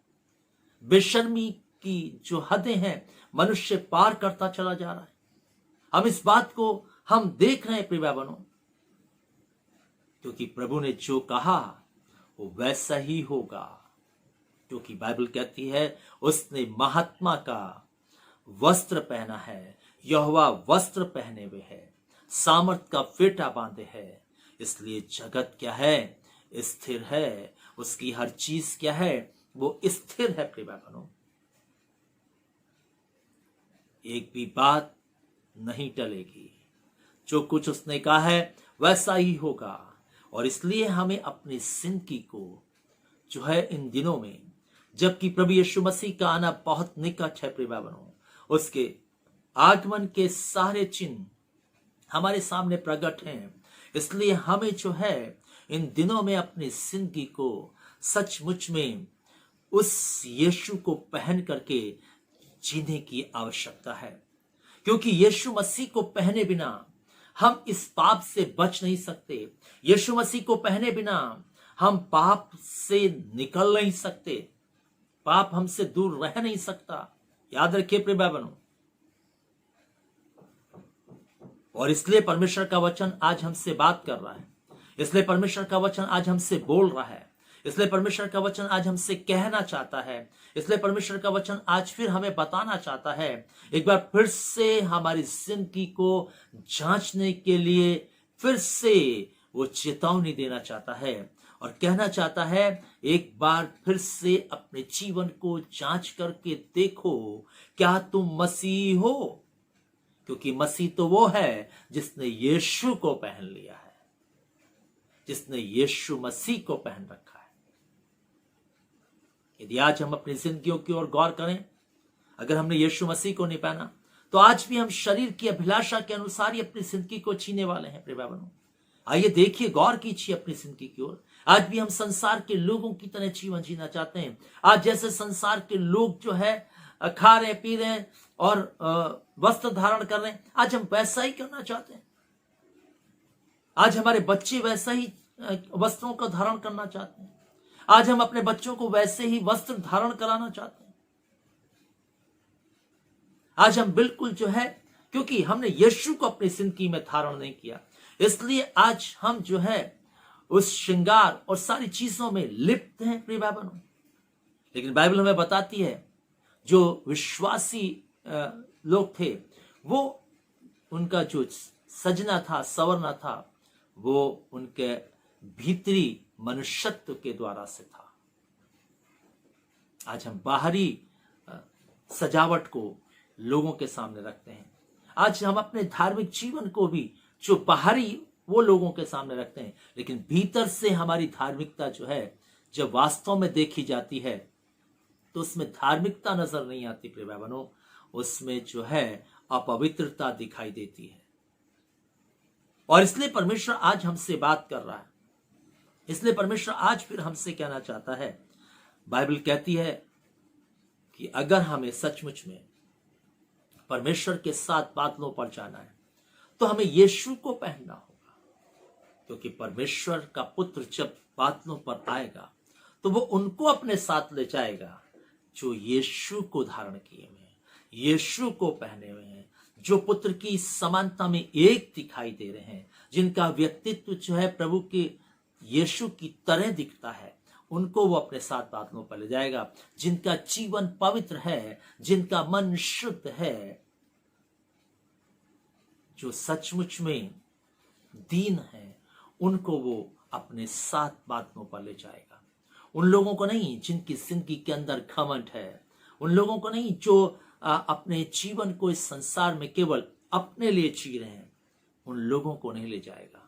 बेशर्मी की जो हदें हैं मनुष्य पार करता चला जा रहा है। हम इस बात को हम देख रहे हैं प्रिय भाई बहनों, क्योंकि प्रभु ने जो कहा वो वैसा ही होगा। क्योंकि बाइबल कहती है उसने महात्मा का वस्त्र पहना है, यहोवा वस्त्र पहने हुए है, सामर्थ का फेटा बांधे है। इसलिए जगत क्या है, स्थिर है। उसकी हर चीज क्या है, वो स्थिर है प्रिय भाई बहनों। एक भी बात नहीं टलेगी, जो कुछ उसने कहा है वैसा ही होगा। और इसलिए हमें अपनी जिंदगी को जो है इन दिनों में, जबकि प्रभु यीशु मसीह का आना बहुत निकट है प्रिय भाई बहनों, उसके आगमन के सारे चिन्ह हमारे सामने प्रकट हैं। इसलिए हमें जो है इन दिनों में अपनी जिंदगी को सचमुच में उस यीशु को पहन करके जीने की आवश्यकता है। क्योंकि यीशु मसीह को पहने बिना हम इस पाप से बच नहीं सकते। यीशु मसीह को पहने बिना हम पाप से निकल नहीं सकते, पाप हमसे दूर रह नहीं सकता। याद रखिए प्रिय भाई बहनों। और इसलिए परमेश्वर का वचन आज हमसे बात कर रहा है, इसलिए परमेश्वर का वचन आज हमसे बोल रहा है, इसलिए परमेश्वर का वचन आज हमसे कहना चाहता है, इसलिए परमेश्वर का वचन आज फिर हमें बताना चाहता है। एक बार फिर से हमारी जिंदगी को जांचने के लिए फिर से वो चेतावनी देना चाहता है और कहना चाहता है एक बार फिर से अपने जीवन को जांच करके देखो, क्या तुम मसीह हो। क्योंकि मसीह तो वो है जिसने यीशु को पहन लिया है, जिसने यीशु मसीह को पहन रखा है। यदि आज हम अपनी जिंदगियों की ओर गौर करें, अगर हमने यीशु मसीह को नहीं पहना तो आज भी हम शरीर की अभिलाषा के अनुसार ही अपनी जिंदगी को जीने वाले हैं प्रिय भाई बहनों। आइए देखिए, गौर कीजिए अपनी जिंदगी की ओर। आज भी हम संसार के लोगों की तरह जीवन जीना चाहते हैं। आज जैसे संसार के लोग जो है खा रहे पी रहे और वस्त्र धारण कर रहे हैं, आज हम वैसा ही करना चाहते हैं। आज हमारे बच्चे वैसा ही वस्त्रों का धारण करना चाहते हैं। आज हम अपने बच्चों को वैसे ही वस्त्र धारण कराना चाहते हैं। आज हम बिल्कुल जो है, क्योंकि हमने यीशु को अपनी जिंदगी में धारण नहीं किया, इसलिए आज हम जो है उस श्रृंगार और सारी चीजों में लिप्त हैं प्रिय भाई बहनों। लेकिन बाइबल हमें बताती है जो विश्वासी लोग थे, वो उनका जो सजना था, संवरना था, वो उनके भीतरी मनुष्यत्व के द्वारा से था। आज हम बाहरी सजावट को लोगों के सामने रखते हैं। आज हम अपने धार्मिक जीवन को भी जो बाहरी वो लोगों के सामने रखते हैं, लेकिन भीतर से हमारी धार्मिकता जो है जब वास्तव में देखी जाती है तो उसमें धार्मिकता नजर नहीं आती प्रिय भाई बहनों, उसमें जो है अपवित्रता दिखाई देती है। और इसलिए परमेश्वर आज हमसे बात कर रहा है। इसलिए परमेश्वर आज फिर हमसे कहना चाहता है। बाइबल कहती है कि अगर हमें सचमुच में परमेश्वर के साथ बादलों पर जाना है तो हमें यीशु को पहनना होगा, क्योंकि परमेश्वर का पुत्र जब बादलों पर आएगा तो वो उनको अपने साथ ले जाएगा जो यीशु को धारण किए हुए हैं, यीशु को पहने हुए हैं, जो पुत्र की समानता में एक दिखाई दे रहे हैं, जिनका व्यक्तित्व जो है प्रभु के यीशु की तरह दिखता है, उनको वो अपने साथ बादलों पर ले जाएगा। जिनका जीवन पवित्र है, जिनका मन शुद्ध है, जो सचमुच में दीन है, उनको वो अपने साथ बादलों पर ले जाएगा। उन लोगों को नहीं जिनकी जिंदगी के अंदर घमंड है, उन लोगों को नहीं जो अपने जीवन को इस संसार में केवल अपने लिए जी रहे हैं, उन लोगों को नहीं ले जाएगा।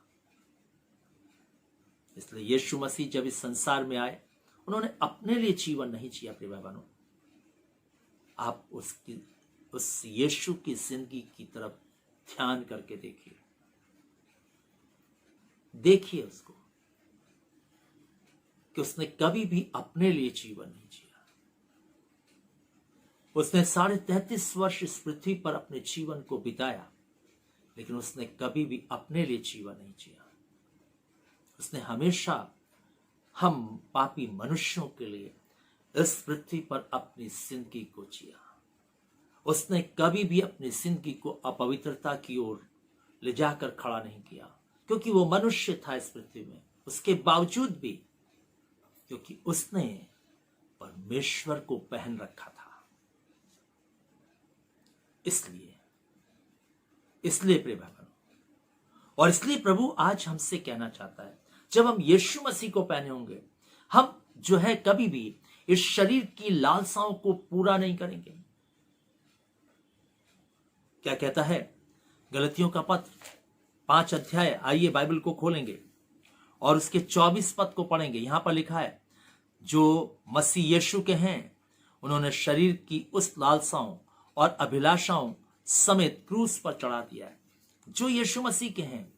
इसलिए यीशु मसीह जब इस संसार में आए, उन्होंने अपने लिए जीवन नहीं जिया प्रिय भाई बहनों। आप उस यीशु की जिंदगी की तरफ ध्यान करके देखिए उसको कि उसने कभी भी अपने लिए जीवन नहीं जिया। उसने 33.5 वर्ष इस पृथ्वी पर अपने जीवन को बिताया, लेकिन उसने कभी भी अपने लिए जीवन नहीं जिया। उसने हमेशा हम पापी मनुष्यों के लिए इस पृथ्वी पर अपनी जिंदगी को जिया। उसने कभी भी अपनी जिंदगी को अपवित्रता की ओर ले जाकर खड़ा नहीं किया, क्योंकि वो मनुष्य था इस पृथ्वी में। उसके बावजूद भी, क्योंकि उसने परमेश्वर को पहन रखा था। इसलिए प्रिय भाई बहनों, और इसलिए प्रभु आज हमसे कहना चाहता है, जब हम यीशु मसीह को पहने होंगे, हम जो है कभी भी इस शरीर की लालसाओं को पूरा नहीं करेंगे। क्या कहता है गलतियों का पत्र 5 अध्याय, आइए बाइबल को खोलेंगे और उसके 24 पद को पढ़ेंगे। यहां पर लिखा है, जो मसीह यीशु के हैं, उन्होंने शरीर की उस लालसाओं और अभिलाषाओं समेत क्रूस पर चढ़ा दिया है। जो यीशु मसीह के हैं,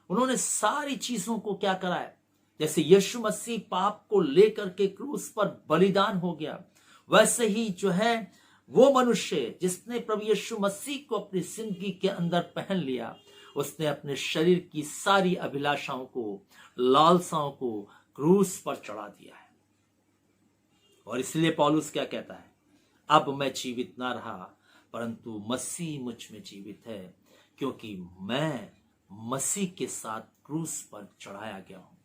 उन्होंने सारी चीजों को क्या करा है। जैसे यीशु मसीह पाप को लेकर के क्रूस पर बलिदान हो गया, वैसे ही जो है वो मनुष्य जिसने प्रभु यीशु मसीह को अपनी जिंदगी के अंदर पहन लिया, उसने अपने शरीर की सारी अभिलाषाओं को, लालसाओं को क्रूस पर चढ़ा दिया है। और इसलिए पौलुस क्या कहता है, अब मैं जीवित ना रहा, परंतु मसीह मुझ में जीवित है, क्योंकि मैं मसीह के साथ क्रूस पर चढ़ाया गया हूं।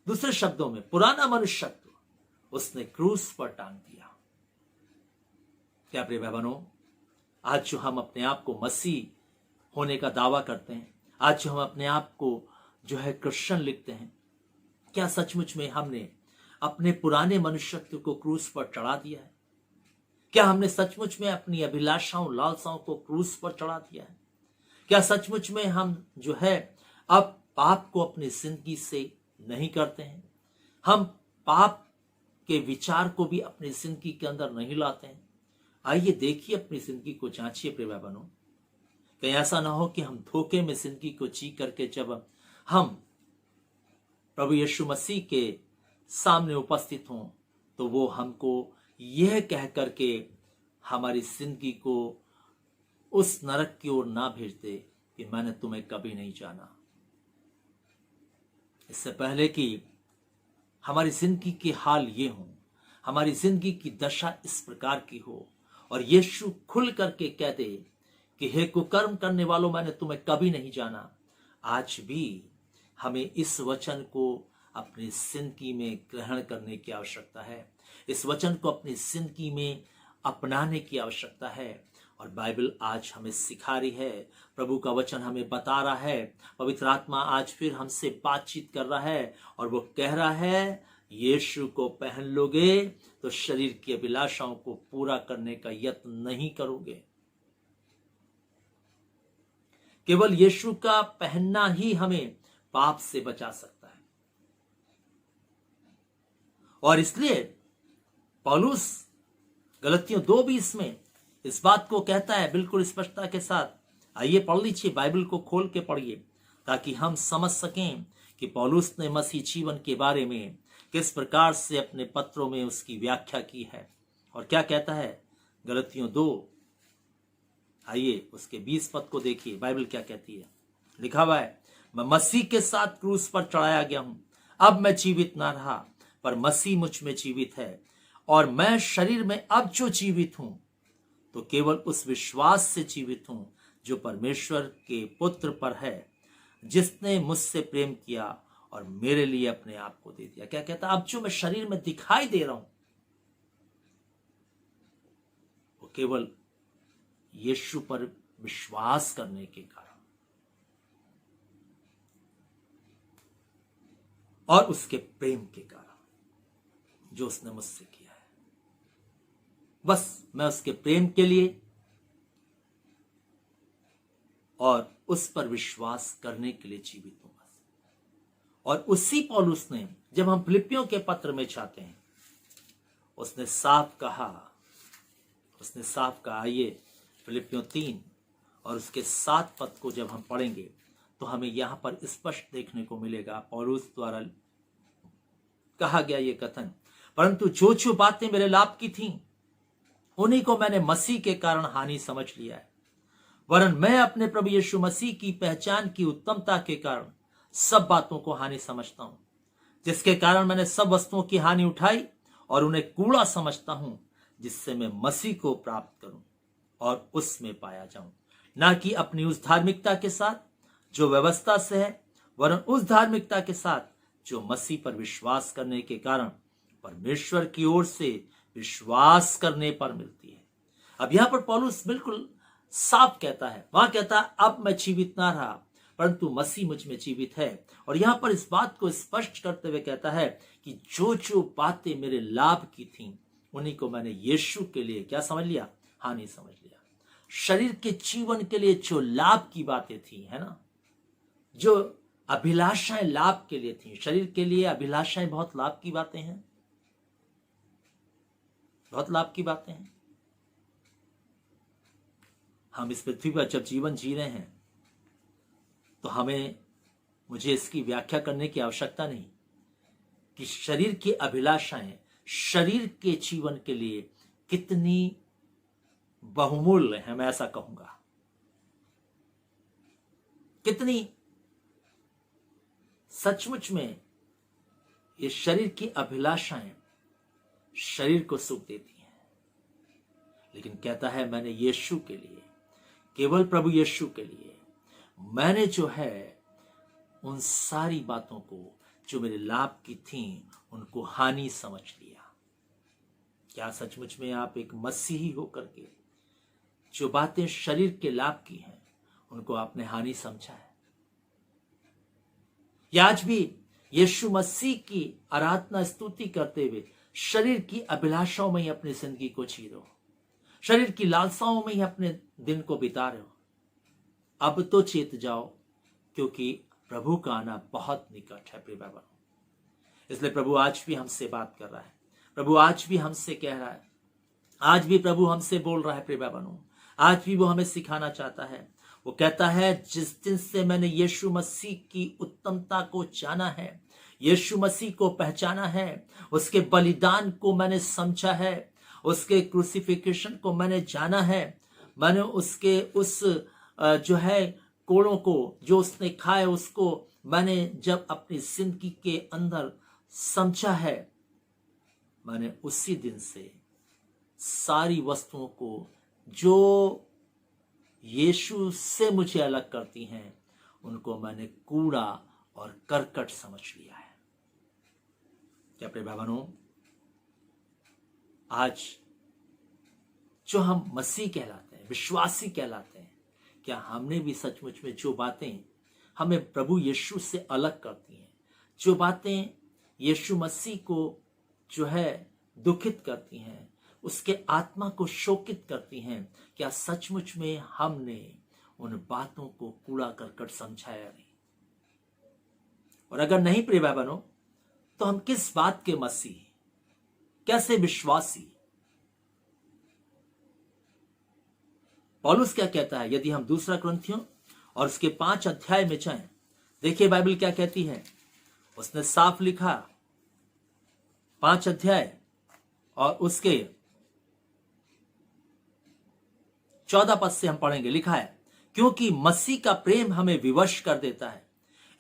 दूसरे शब्दों में, पुराना मनुष्यत्व उसने क्रूस पर टांग दिया। क्या प्रिय भाई बहनों, आज जो हम अपने आप को मसीह होने का दावा करते हैं, आज जो हम अपने आप को जो है क्रिश्चियन लिखते हैं, क्या सचमुच में हमने अपने पुराने मनुष्यत्व को क्रूस पर चढ़ा दिया है? क्या हमने सचमुच में अपनी अभिलाषाओं, लालसाओं को क्रूस पर चढ़ा दिया है? क्या सचमुच में हम जो है अब पाप को अपनी जिंदगी से नहीं करते हैं? हम पाप के विचार को भी अपनी जिंदगी के अंदर नहीं लाते हैं? आइए देखिए, अपनी जिंदगी को जांचिए प्रिय भाई बहनों। कहीं ऐसा ना हो कि हम धोखे में जिंदगी को जी करके जब हम प्रभु यीशु मसीह के सामने उपस्थित हों, तो वो हमको यह कह करके हमारी जिंदगी को उस नरक की ओर ना भेज दे कि मैंने तुम्हें कभी नहीं जाना। इससे पहले कि हमारी जिंदगी के हाल ये हो, हमारी जिंदगी की दशा इस प्रकार की हो और यीशु खुल करके कह दे कि हे कुकर्म करने वालों, मैंने तुम्हें कभी नहीं जाना। आज भी हमें इस वचन को अपनी जिंदगी में ग्रहण करने की आवश्यकता है, इस वचन को अपनी जिंदगी में अपनाने की आवश्यकता है। और बाइबल आज हमें सिखा रही है, प्रभु का वचन हमें बता रहा है, पवित्र आत्मा आज फिर हमसे बातचीत कर रहा है और वो कह रहा है यीशु को पहन लोगे तो शरीर की अभिलाषाओं को पूरा करने का यत्न नहीं करोगे। केवल यीशु का पहनना ही हमें पाप से बचा सकता है। और इसलिए पौलुस गलतियों 2:20 में इस बात को कहता है बिल्कुल स्पष्टता के साथ। आइए पढ़ लीजिए, बाइबल को खोल के पढ़िए ताकि हम समझ सकें कि पौलुस ने मसीह जीवन के बारे में किस प्रकार से अपने पत्रों में उसकी व्याख्या की है। और क्या कहता है गलतियों 2, आइए उसके 20 पद को देखिए, बाइबल क्या कहती है। लिखा हुआ है, मैं मसीह के साथ क्रूस पर चढ़ाया गया हूं, अब मैं जीवित ना रहा पर मसीह मुझ में जीवित है, और मैं शरीर में अब जो जीवित हूं तो केवल उस विश्वास से जीवित हूं जो परमेश्वर के पुत्र पर है, जिसने मुझसे प्रेम किया और मेरे लिए अपने आप को दे दिया। क्या कहता, अब जो मैं शरीर में दिखाई दे रहा हूं वो केवल यीशु पर विश्वास करने के कारण और उसके प्रेम के कारण जो उसने मुझसे किया है। बस मैं उसके प्रेम के लिए और उस पर विश्वास करने के लिए जीवित हूं। बस। और उसी पौलुस ने जब हम फिलिपियों के पत्र में चाहते हैं, उसने साफ कहा, आइए फिलिपियों 3 और उसके 7 पद को जब हम पढ़ेंगे तो हमें यहां पर स्पष्ट देखने को मिलेगा। पौलुस द्वारा कहा गया ये कथन, परंतु जो जो बातें मेरे लाभ की थीं उन्हीं को मैंने मसीह के कारण हानि समझ लिया है, वरन मैं अपने प्रभु यीशु मसीह की पहचान की उत्तमता के कारण सब बातों को हानि समझता हूं, जिसके कारण मैंने सब वस्तुओं की हानि उठाई और उन्हें कूड़ा समझता हूं, जिससे मैं मसीह को प्राप्त करूं और उसमें पाया जाऊं, ना कि अपनी उस धार्मिकता के साथ जो व्यवस्था से है, वरन उस धार्मिकता के साथ जो मसीह पर विश्वास करने के कारण परमेश्वर की ओर से विश्वास करने पर मिलती है। अब यहां पर पौलुस बिल्कुल साफ कहता है, वहां कहता है अब मैं जीवित ना रहा परंतु मसीह मुझ में जीवित है, और यहां पर इस बात को स्पष्ट करते हुए कहता है कि जो जो बातें मेरे लाभ की थीं उन्हीं को मैंने यीशु के लिए क्या समझ लिया, हानि समझ लिया। शरीर के जीवन के लिए जो लाभ की बातें थी, है ना, जो अभिलाषाएं लाभ के लिए थी, शरीर के लिए अभिलाषाएं बहुत लाभ की बातें हैं, बहुत लाभ की बातें हैं। हम इस पृथ्वी पर जब जीवन जी रहे हैं तो मुझे इसकी व्याख्या करने की आवश्यकता नहीं कि शरीर की अभिलाषाएं शरीर के जीवन के लिए कितनी बहुमूल्य है। मैं ऐसा कहूंगा, कितनी सचमुच में ये शरीर की अभिलाषाएं शरीर को सुख देती हैं, लेकिन कहता है मैंने यीशु के लिए, केवल प्रभु यीशु के लिए मैंने जो है उन सारी बातों को जो मेरे लाभ की थी उनको हानि समझ लिया। क्या सचमुच में आप एक मसीही होकर के जो बातें शरीर के लाभ की हैं उनको आपने हानि समझा है? या आज भी यीशु मसीह की आराधना स्तुति करते हुए शरीर की अभिलाषाओं में ही अपनी जिंदगी को जी रहे हो, शरीर की लालसाओं में ही अपने दिन को बिता रहे हो? अब तो चेत जाओ, क्योंकि प्रभु का आना बहुत निकट है प्रिय भाइयों। इसलिए प्रभु आज भी हमसे बात कर रहा है, प्रभु आज भी हमसे कह रहा है, आज भी प्रभु हमसे बोल रहा है प्रिय भाइयों। आज भी वो हमें सिखाना चाहता है। वो कहता है जिस दिन से मैंने यीशु मसीह की उत्तमता को जाना है, यीशु मसीह को पहचाना है, उसके बलिदान को मैंने समझा है, उसके क्रूसिफिकेशन को मैंने जाना है, मैंने उसके उस जो है कोड़ों को जो उसने खाया उसको मैंने जब अपनी जिंदगी के अंदर समझा है, मैंने उसी दिन से सारी वस्तुओं को जो यीशु से मुझे अलग करती हैं उनको मैंने कूड़ा और करकट समझ लिया है। क्या प्रिय भाई बहनों, आज जो हम मसीह कहलाते हैं, विश्वासी कहलाते हैं, क्या हमने भी सचमुच में जो बातें हमें प्रभु यीशु से अलग करती हैं, जो बातें यीशु मसीह को जो है दुखित करती हैं, उसके आत्मा को शोकित करती हैं, क्या सचमुच में हमने उन बातों को कूड़ा करकट समझाया नहीं? और अगर नहीं प्रिय भाई बहनों, तो हम किस बात के मसीह, कैसे विश्वासी? पौलुस क्या कहता है? यदि हम दूसरा कुरिन्थियों और उसके 5 अध्याय में जाएं, देखिए बाइबल क्या कहती है। उसने साफ लिखा, 5 अध्याय और उसके 14 पद से हम पढ़ेंगे। लिखा है, क्योंकि मसीह का प्रेम हमें विवश कर देता है,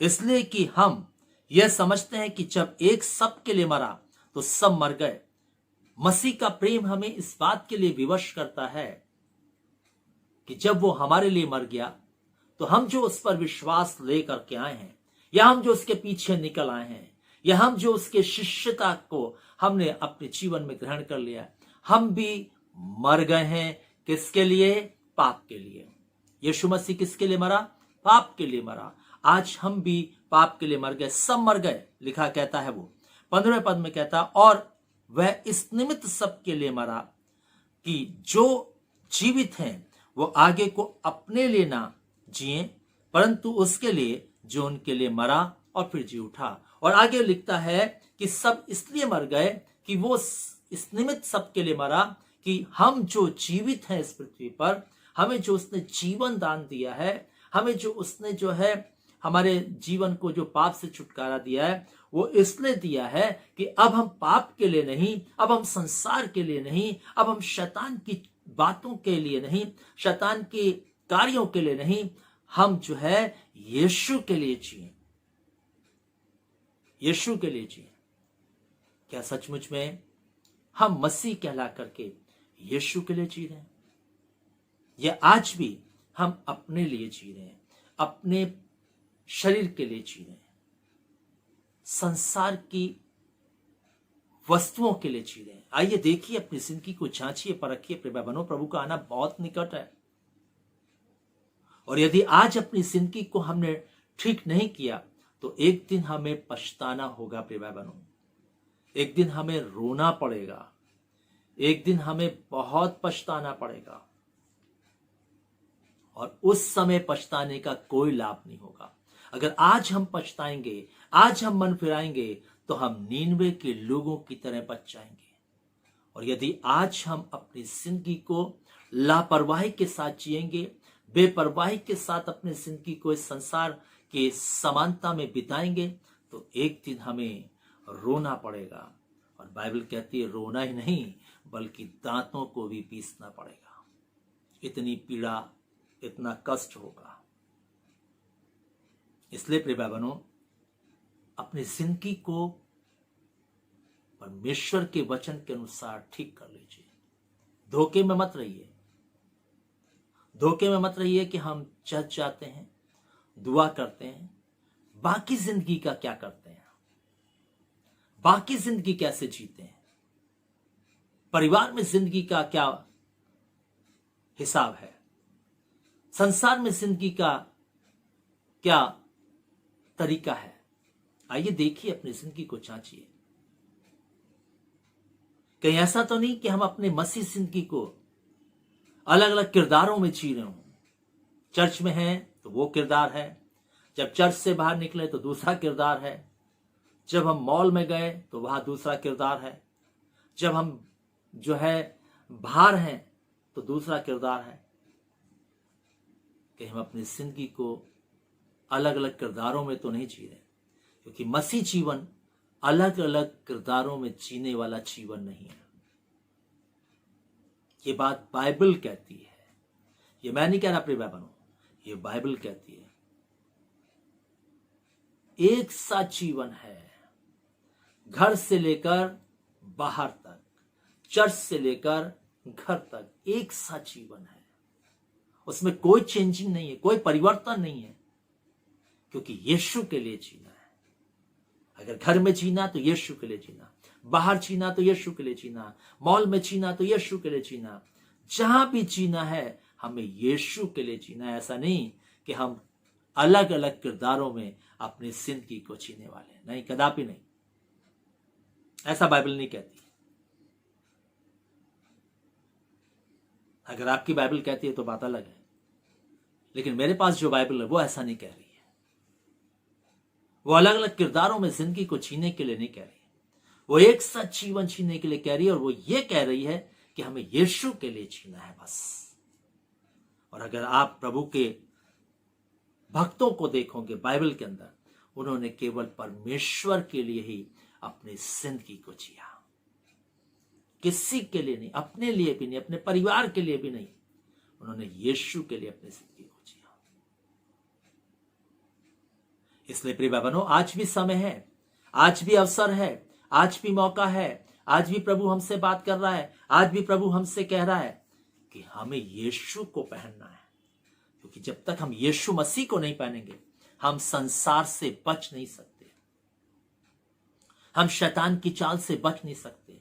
इसलिए कि हम यह समझते हैं कि जब एक सब के लिए मरा तो सब मर गए। मसीह का प्रेम हमें इस बात के लिए विवश करता है कि जब वो हमारे लिए मर गया तो हम जो उस पर विश्वास लेकर के आए हैं, या हम जो उसके पीछे निकल आए हैं, या हम जो उसके शिष्यता को हमने अपने जीवन में ग्रहण कर लिया, हम भी मर गए हैं। किसके लिए? पाप के लिए। यीशु मसीह किसके लिए मरा? पाप के लिए मरा। आज हम भी पाप के लिए मर गए, सब मर गए। लिखा कहता है, वो 15वें पद में कहता, और वह इस निमित्त सबके लिए मरा कि जो जीवित हैं वो आगे को अपने लिए ना जिए, परंतु उसके लिए जो उनके लिए मरा और फिर जी उठा। और आगे लिखता है कि सब इसलिए मर गए कि वो इस निमित्त सबके लिए मरा कि हम जो जीवित हैं इस पृथ्वी पर, हमें जो उसने जीवन दान दिया है, हमें जो उसने जो है हमारे जीवन को जो पाप से छुटकारा दिया है, वो इसलिए दिया है कि अब हम पाप के लिए नहीं, अब हम संसार के लिए नहीं, अब हम शैतान की बातों के लिए नहीं, शैतान के कार्यों के लिए नहीं, हम जो है यीशु के लिए जिए, यीशु के लिए जिए। क्या सचमुच में हम मसीह कहला करके यीशु के लिए जी रहे हैं? या आज भी हम अपने लिए जी रहे हैं, अपने शरीर के लिए जी रहे हैं, संसार की वस्तुओं के लिए जी रहे हैं? आइए देखिए, अपनी जिंदगी को जांचिए, परखिए प्रिय बहनों, प्रभु का आना बहुत निकट है। और यदि आज अपनी जिंदगी को हमने ठीक नहीं किया तो एक दिन हमें पछताना होगा प्रिय बहनों, एक दिन हमें रोना पड़ेगा, एक दिन हमें बहुत पछताना पड़ेगा, और उस समय पछताने का कोई लाभ नहीं होगा। अगर आज हम पछताएंगे, आज हम मन फिराएंगे, तो हम नीनवे के लोगों की तरह बच जाएंगे। और यदि आज हम अपनी जिंदगी को लापरवाही के साथ जिएंगे, बेपरवाही के साथ अपनी जिंदगी को इस संसार के समानता में बिताएंगे, तो एक दिन हमें रोना पड़ेगा। और बाइबल कहती है, रोना ही नहीं बल्कि दांतों को भी पीसना पड़ेगा। इतनी पीड़ा, इतना कष्ट होगा। इसलिए प्रिय भाई बहनों, अपनी जिंदगी को परमेश्वर के वचन के अनुसार ठीक कर लीजिए। धोखे में मत रहिए, धोखे में मत रहिए कि हम चर्च जाते हैं, दुआ करते हैं, बाकी जिंदगी का क्या करते हैं, बाकी जिंदगी कैसे जीते हैं, परिवार में जिंदगी का क्या हिसाब है, संसार में जिंदगी का क्या तरीका है। आइए देखिए, अपनी जिंदगी को जांचिए। कहीं ऐसा तो नहीं कि हम अपने मसीह जिंदगी को अलग अलग किरदारों में जी रहे हों। चर्च में हैं तो वो किरदार है, जब चर्च से बाहर निकले तो दूसरा किरदार है, जब हम मॉल में गए तो वहां दूसरा किरदार है, जब हम जो है बाहर हैं तो दूसरा किरदार है। कि हम अपनी जिंदगी को अलग अलग किरदारों में तो नहीं जी रहे, क्योंकि मसीह जीवन अलग अलग किरदारों में जीने वाला जीवन नहीं है। ये बात बाइबल कहती है, ये मैं नहीं कह रहा प्रिय भाई बहनों, ये बाइबल कहती है। एक सा जीवन है, घर से लेकर बाहर तक, चर्च से लेकर घर तक, एक सा जीवन है। उसमें कोई चेंजिंग नहीं है, कोई परिवर्तन नहीं है, क्योंकि यीशु के लिए जीना है। अगर घर में जीना तो यीशु के लिए जीना, बाहर जीना तो यीशु के लिए जीना, मॉल में जीना तो यीशु के लिए जीना, जहां भी जीना है हमें यीशु के लिए जीना है। ऐसा नहीं कि हम अलग अलग किरदारों में अपनी जिंदगी को जीने वाले हैं, नहीं, कदापि नहीं। ऐसा बाइबल नहीं कहती। अगर आपकी बाइबल कहती है तो बात अलग है, लेकिन मेरे पास जो बाइबल है वो ऐसा नहीं कह रही है। वो अलग अलग किरदारों में जिंदगी को जीने के लिए नहीं कह रही है, वो एक साथ जीवन जीने के लिए कह रही है। और वो ये कह रही है कि हमें यीशु के लिए जीना है बस। और अगर आप प्रभु के भक्तों को देखोगे बाइबल के अंदर, उन्होंने केवल परमेश्वर के लिए ही अपनी जिंदगी को जिया, किसी के लिए नहीं, अपने लिए भी नहीं, अपने परिवार के लिए भी नहीं। उन्होंने यीशु के लिए अपनी जिंदगी को जिया। इसलिए प्रिय बहनों, आज भी समय है, आज भी अवसर है, आज भी मौका है, आज भी प्रभु हमसे बात कर रहा है, आज भी प्रभु हमसे कह रहा है कि हमें यीशु को पहनना है। क्योंकि जब तक हम यीशु मसीह को नहीं पहनेंगे, हम संसार से बच नहीं सकते, हम शैतान की चाल से बच नहीं सकते,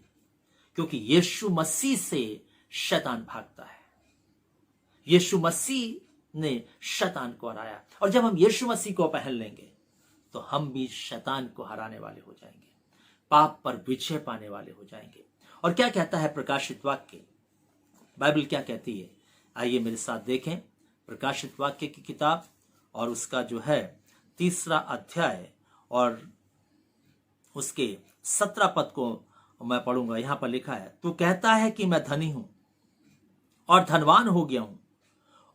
क्योंकि यीशु मसीह से शैतान भागता है। यीशु मसीह ने शैतान को हराया, और जब हम यीशु मसीह को पहन लेंगे तो हम भी शैतान को हराने वाले हो जाएंगे, पाप पर विजय पाने वाले हो जाएंगे। और क्या कहता है प्रकाशित वाक्य, बाइबल क्या कहती है? आइए मेरे साथ देखें प्रकाशित वाक्य की किताब, और उसका जो है 3 अध्याय और उसके 17 पद को मैं पढ़ूंगा। यहां पर लिखा है, तू कहता है कि मैं धनी हूं और धनवान हो गया हूं,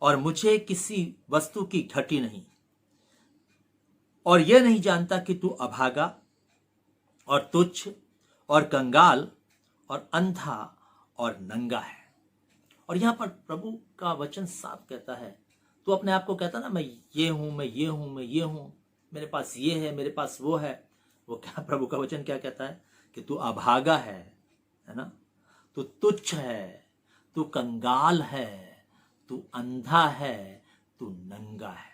और मुझे किसी वस्तु की घटी नहीं, और यह नहीं जानता कि तू अभागा और तुच्छ और कंगाल और अंधा और नंगा है। और यहां पर प्रभु का वचन साफ कहता है, तू अपने आप को कहता ना, मैं ये हूं, मैं ये हूं, मैं ये हूं, मेरे पास ये है, मेरे पास वो है। वो क्या, प्रभु का वचन क्या कहता है कि तू अभागा है ना, तू तुच्छ है, तू कंगाल है, तू अंधा है, तू नंगा है।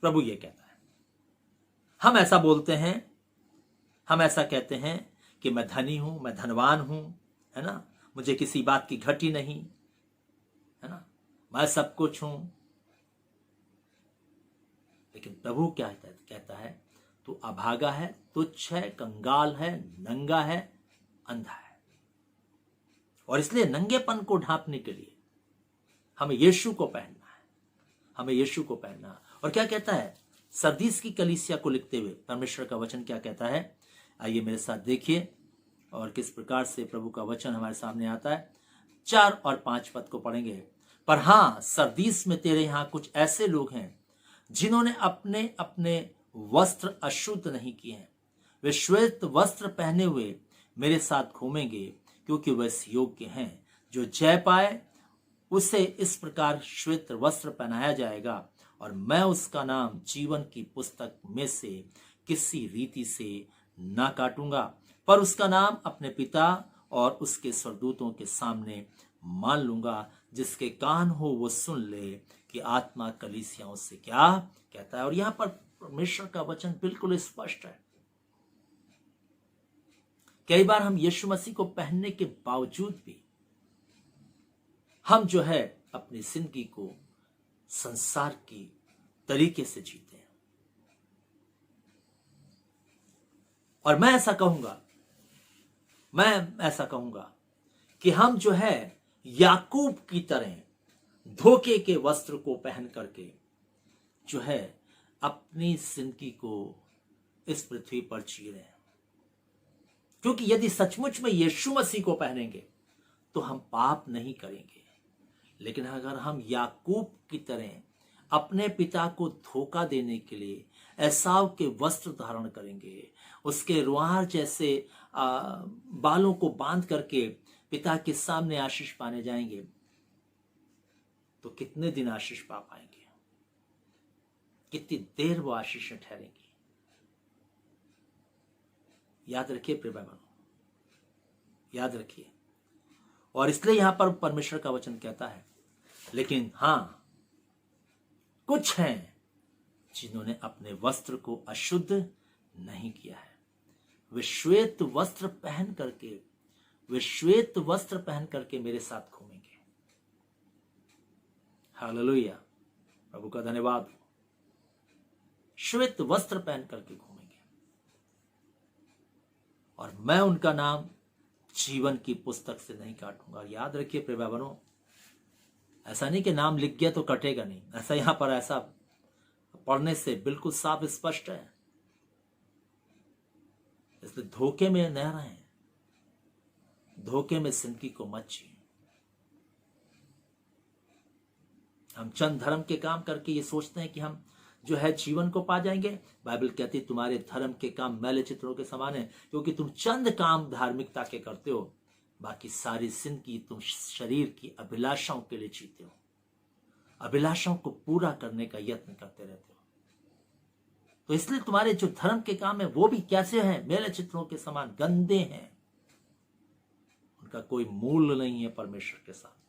प्रभु ये कहता है। हम ऐसा बोलते हैं, हम ऐसा कहते हैं कि मैं धनी हूं, मैं धनवान हूं, है ना, मुझे किसी बात की घटी नहीं, है ना, मैं सब कुछ हूं। लेकिन प्रभु क्या कहता है, तू अभागा है, तुच्छ है, कंगाल है, नंगा है, अंधा है। और इसलिए नंगेपन को ढांपने के लिए हमें यीशु को पहनना है, हमें यीशु को पहनना है। और क्या कहता है सरदीस की कलीसिया को लिखते हुए परमेश्वर का वचन क्या कहता है? आइए मेरे साथ देखिए और किस प्रकार से प्रभु का वचन हमारे सामने आता है। 4 और 5 पद को पढ़ेंगे। पर हां, सरदीस में तेरे यहां कुछ ऐसे लोग हैं जिन्होंने अपने अपने वस्त्र अशुद्ध नहीं किए हैं। वे श्वेत वस्त्र पहने हुए मेरे साथ घूमेंगे, क्योंकि वे इस योग्य हैं। जो जय पाए उसे इस प्रकार श्वेत वस्त्र पहनाया जाएगा, और मैं उसका नाम जीवन की पुस्तक में से किसी रीति से ना काटूंगा, पर उसका नाम अपने पिता और उसके स्वर्गदूतों के सामने मान लूंगा। जिसके कान हो वो सुन ले कि आत्मा कलीसियाओं से क्या कहता है। और यहां पर परमेश्वर का वचन बिल्कुल स्पष्ट है। कई बार हम यीशु मसीह को पहनने के बावजूद भी हम जो है अपनी जिंदगी को संसार की तरीके से जीते हैं। और मैं ऐसा कहूंगा कि हम जो है याकूब की तरह धोखे के वस्त्र को पहन करके जो है अपनी जिंदगी को इस पृथ्वी पर जी रहे हैं। क्योंकि यदि सचमुच में यीशु मसीह को पहनेंगे तो हम पाप नहीं करेंगे। लेकिन अगर हम याकूब की तरह अपने पिता को धोखा देने के लिए एसाव के वस्त्र धारण करेंगे, उसके रुआर जैसे बालों को बांध करके पिता के सामने आशीष पाने जाएंगे, तो कितने दिन आशीष पा पाएंगे, कितनी देर वो आशीषें ठहरेंगी। याद रखिए प्रिय भाई बहनों, याद रखिए। और इसलिए यहां पर परमेश्वर का वचन कहता है, लेकिन हां, कुछ हैं जिन्होंने अपने वस्त्र को अशुद्ध नहीं किया है। वे श्वेत वस्त्र पहन करके मेरे साथ घूमेंगे। हालेलुया, प्रभु का धन्यवाद। श्वेत वस्त्र पहन करके घूमेंगे और मैं उनका नाम जीवन की पुस्तक से नहीं काटूंगा। याद रखिए प्रिय भाई बहनों, ऐसा नहीं कि नाम लिख गया तो कटेगा नहीं, ऐसा यहां पर ऐसा पढ़ने से बिल्कुल साफ स्पष्ट है। इसलिए धोखे में न रहें, धोखे में जिंदगी को मत जिए। हम चंद धर्म के काम करके ये सोचते हैं कि हम जो है जीवन को पा जाएंगे। बाइबल कहती है तुम्हारे धर्म के काम मैले चित्रों के समान है, क्योंकि तुम चंद काम धार्मिकता के करते हो, बाकी सारी जिंदगी तुम शरीर की अभिलाषाओं के लिए जीते हो, अभिलाषाओं को पूरा करने का यत्न करते रहते हो। तो इसलिए तुम्हारे जो धर्म के काम है वो भी कैसे हैं? मैले चित्रों के समान गंदे हैं, उनका कोई मूल्य नहीं है परमेश्वर के साथ।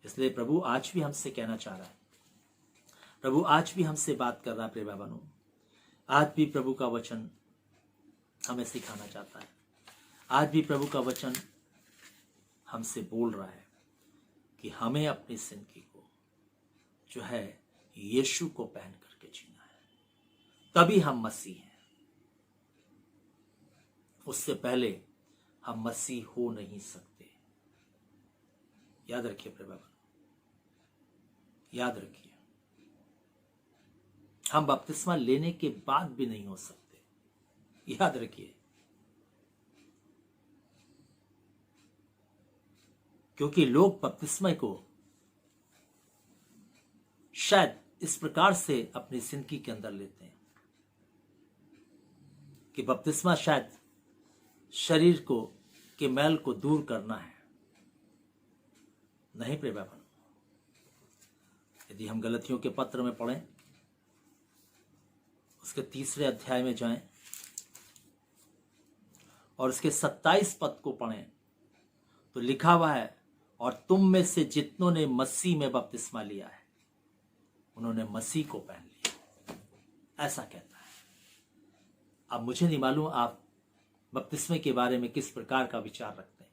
इसलिए प्रभु आज भी हमसे कहना चाह रहा है, प्रभु आज भी हमसे बात कर रहा है प्रिय भाई बहनों। आज भी प्रभु का वचन हमें सिखाना चाहता है, आज भी प्रभु का वचन हमसे बोल रहा है कि हमें अपनी जिंदगी को जो है यीशु को पहन करके जीना है, तभी हम मसीह हैं। उससे पहले हम मसीह हो नहीं सकते। याद रखिए प्रिय भाई, याद रखिए, हम बपतिस्मा लेने के बाद भी नहीं हो सकते। याद रखिए, क्योंकि लोग बपतिस्मा को शायद इस प्रकार से अपनी जिंदगी के अंदर लेते हैं कि बपतिस्मा शायद शरीर को के मैल को दूर करना है। नहीं प्रिय भाई, यदि हम गलतियों के पत्र में पढ़ें, उसके 3 अध्याय में जाएं और उसके 27 पद को पढ़ें तो लिखा हुआ है, और तुम में से जितनों ने मसीह में बपतिस्मा लिया है उन्होंने मसीह को पहन लिया, ऐसा कहता है। अब मुझे नहीं मालूम आप बपतिस्मे के बारे में किस प्रकार का विचार रखते हैं,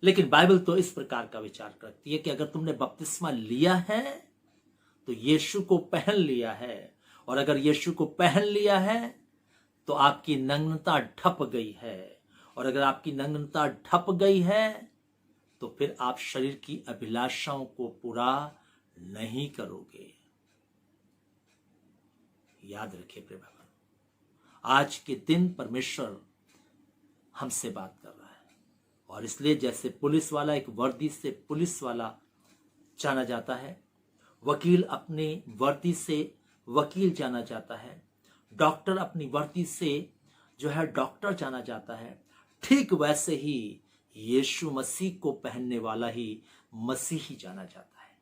लेकिन बाइबल तो इस प्रकार का विचार करती है कि अगर तुमने बपतिस्मा लिया है तो यीशु को पहन लिया है, और अगर यीशु को पहन लिया है तो आपकी नग्नता ढप गई है, और अगर आपकी नग्नता ढप गई है तो फिर आप शरीर की अभिलाषाओं को पूरा नहीं करोगे। याद रखिए प्रिय भाई, आज के दिन परमेश्वर हमसे बात कर रहा है, और इसलिए जैसे पुलिस वाला एक वर्दी से पुलिस वाला जाना जाता है, वकील अपनी वर्दी से वकील जाना जाता है, डॉक्टर अपनी वर्दी से जो है डॉक्टर जाना जाता है, ठीक वैसे ही यीशु मसीह को पहनने वाला ही मसीही जाना जाता है।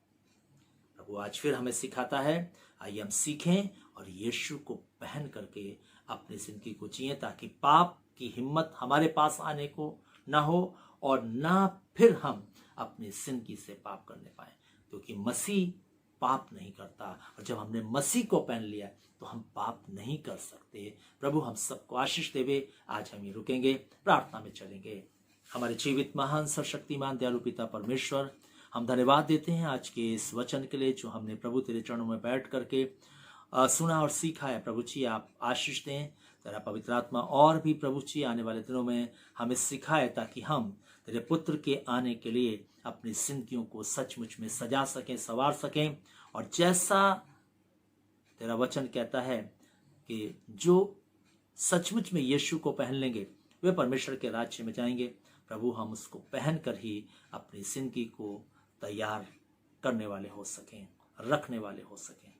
प्रभु आज फिर हमें सिखाता है, आइए हम सीखें और यीशु को पहन करके अपनी जिंदगी को जिए, ताकि पाप की हिम्मत हमारे पास आने को ना हो और ना फिर हम अपनी जिंदगी से पाप करने पाए, क्योंकि मसीह पाप नहीं करता, और जब हमने मसीह को पहन लिया तो हम पाप नहीं कर सकते। प्रभु हम सबको आशीष देवे। आज हम ये रुकेंगे, प्रार्थना में चलेंगे। हमारे जीवित महान सर्वशक्तिमान दयालु पिता परमेश्वर, हम धन्यवाद देते हैं आज के इस वचन के लिए जो हमने प्रभु तेरे चरणों में बैठ करके सुना और सीखा है। प्रभु जी आप आशीष दें, तेरा पवित्र आत्मा और भी प्रभु जी आने वाले दिनों में हमें सिखाए, ताकि हम तेरे पुत्र के आने के लिए अपनी जिंदगियों को सचमुच में सजा सकें, संवार सकें, और जैसा तेरा वचन कहता है कि जो सचमुच में यीशु को पहन लेंगे वे परमेश्वर के राज्य में जाएंगे। प्रभु हम उसको पहन कर ही अपनी जिंदगी को तैयार करने वाले हो सकें, रखने वाले हो सकें।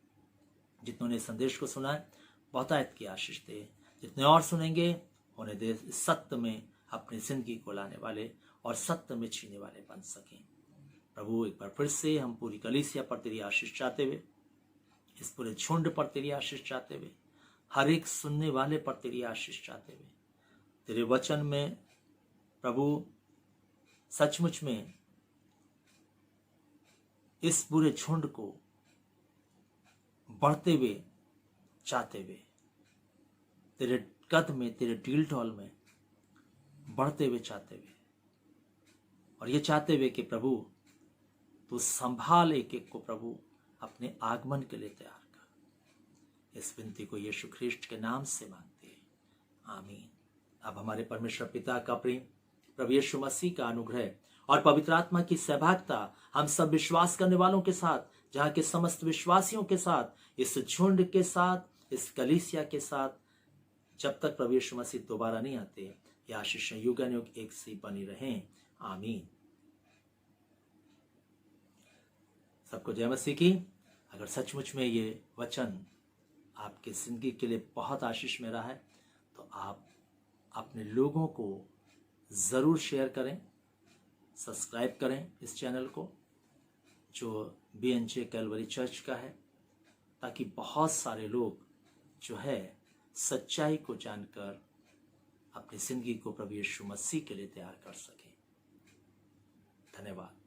जितनों ने संदेश को सुना है बहुतायत की आशीष दे, जितने और सुनेंगे उन्हें दे सत्य में अपनी जिंदगी को लाने वाले और सत्य में जीने वाले बन सकें। प्रभु एक बार फिर से हम पूरी कलीसिया पर तेरी आशीष चाहते हुए, इस पूरे झुंड पर तेरी आशीष चाहते हुए, हर एक सुनने वाले पर तेरी आशीष चाहते हुए, तेरे वचन में प्रभु सचमुच में इस पूरे झुंड को बढ़ते हुए चाहते हुए, तेरे कद में, तेरे डील ढॉल में बढ़ते हुए चाहते हुए, और ये चाहते हुए कि प्रभु तू संभाल एक एक को प्रभु अपने आगमन के लिए तैयार कर। इस विनती को यीशु ख्रीष्ट के नाम से मांगते हैं, आमीन। अब हमारे परमेश्वर पिता का प्रेम, प्रभु यीशु मसीह का अनुग्रह और पवित्र आत्मा की सहभागिता हम सब विश्वास करने वालों के साथ, जहाँ के समस्त विश्वासियों के साथ, इस झुंड के साथ, इस कलीसिया के साथ, जब तक प्रभु यीशु मसीह दोबारा नहीं आते, ये आशीष युगानुयुग एक सी बनी रहें, आमीन। सबको जय मसीह की। अगर सचमुच में ये वचन आपकी जिंदगी के लिए बहुत आशीष में रहा है तो आप अपने लोगों को ज़रूर शेयर करें, सब्सक्राइब करें इस चैनल को जो BNJ कैलवरी चर्च का है, ताकि बहुत सारे लोग जो है सच्चाई को जानकर अपनी जिंदगी को प्रभु यीशु मसीह के लिए तैयार कर सकें। धन्यवाद।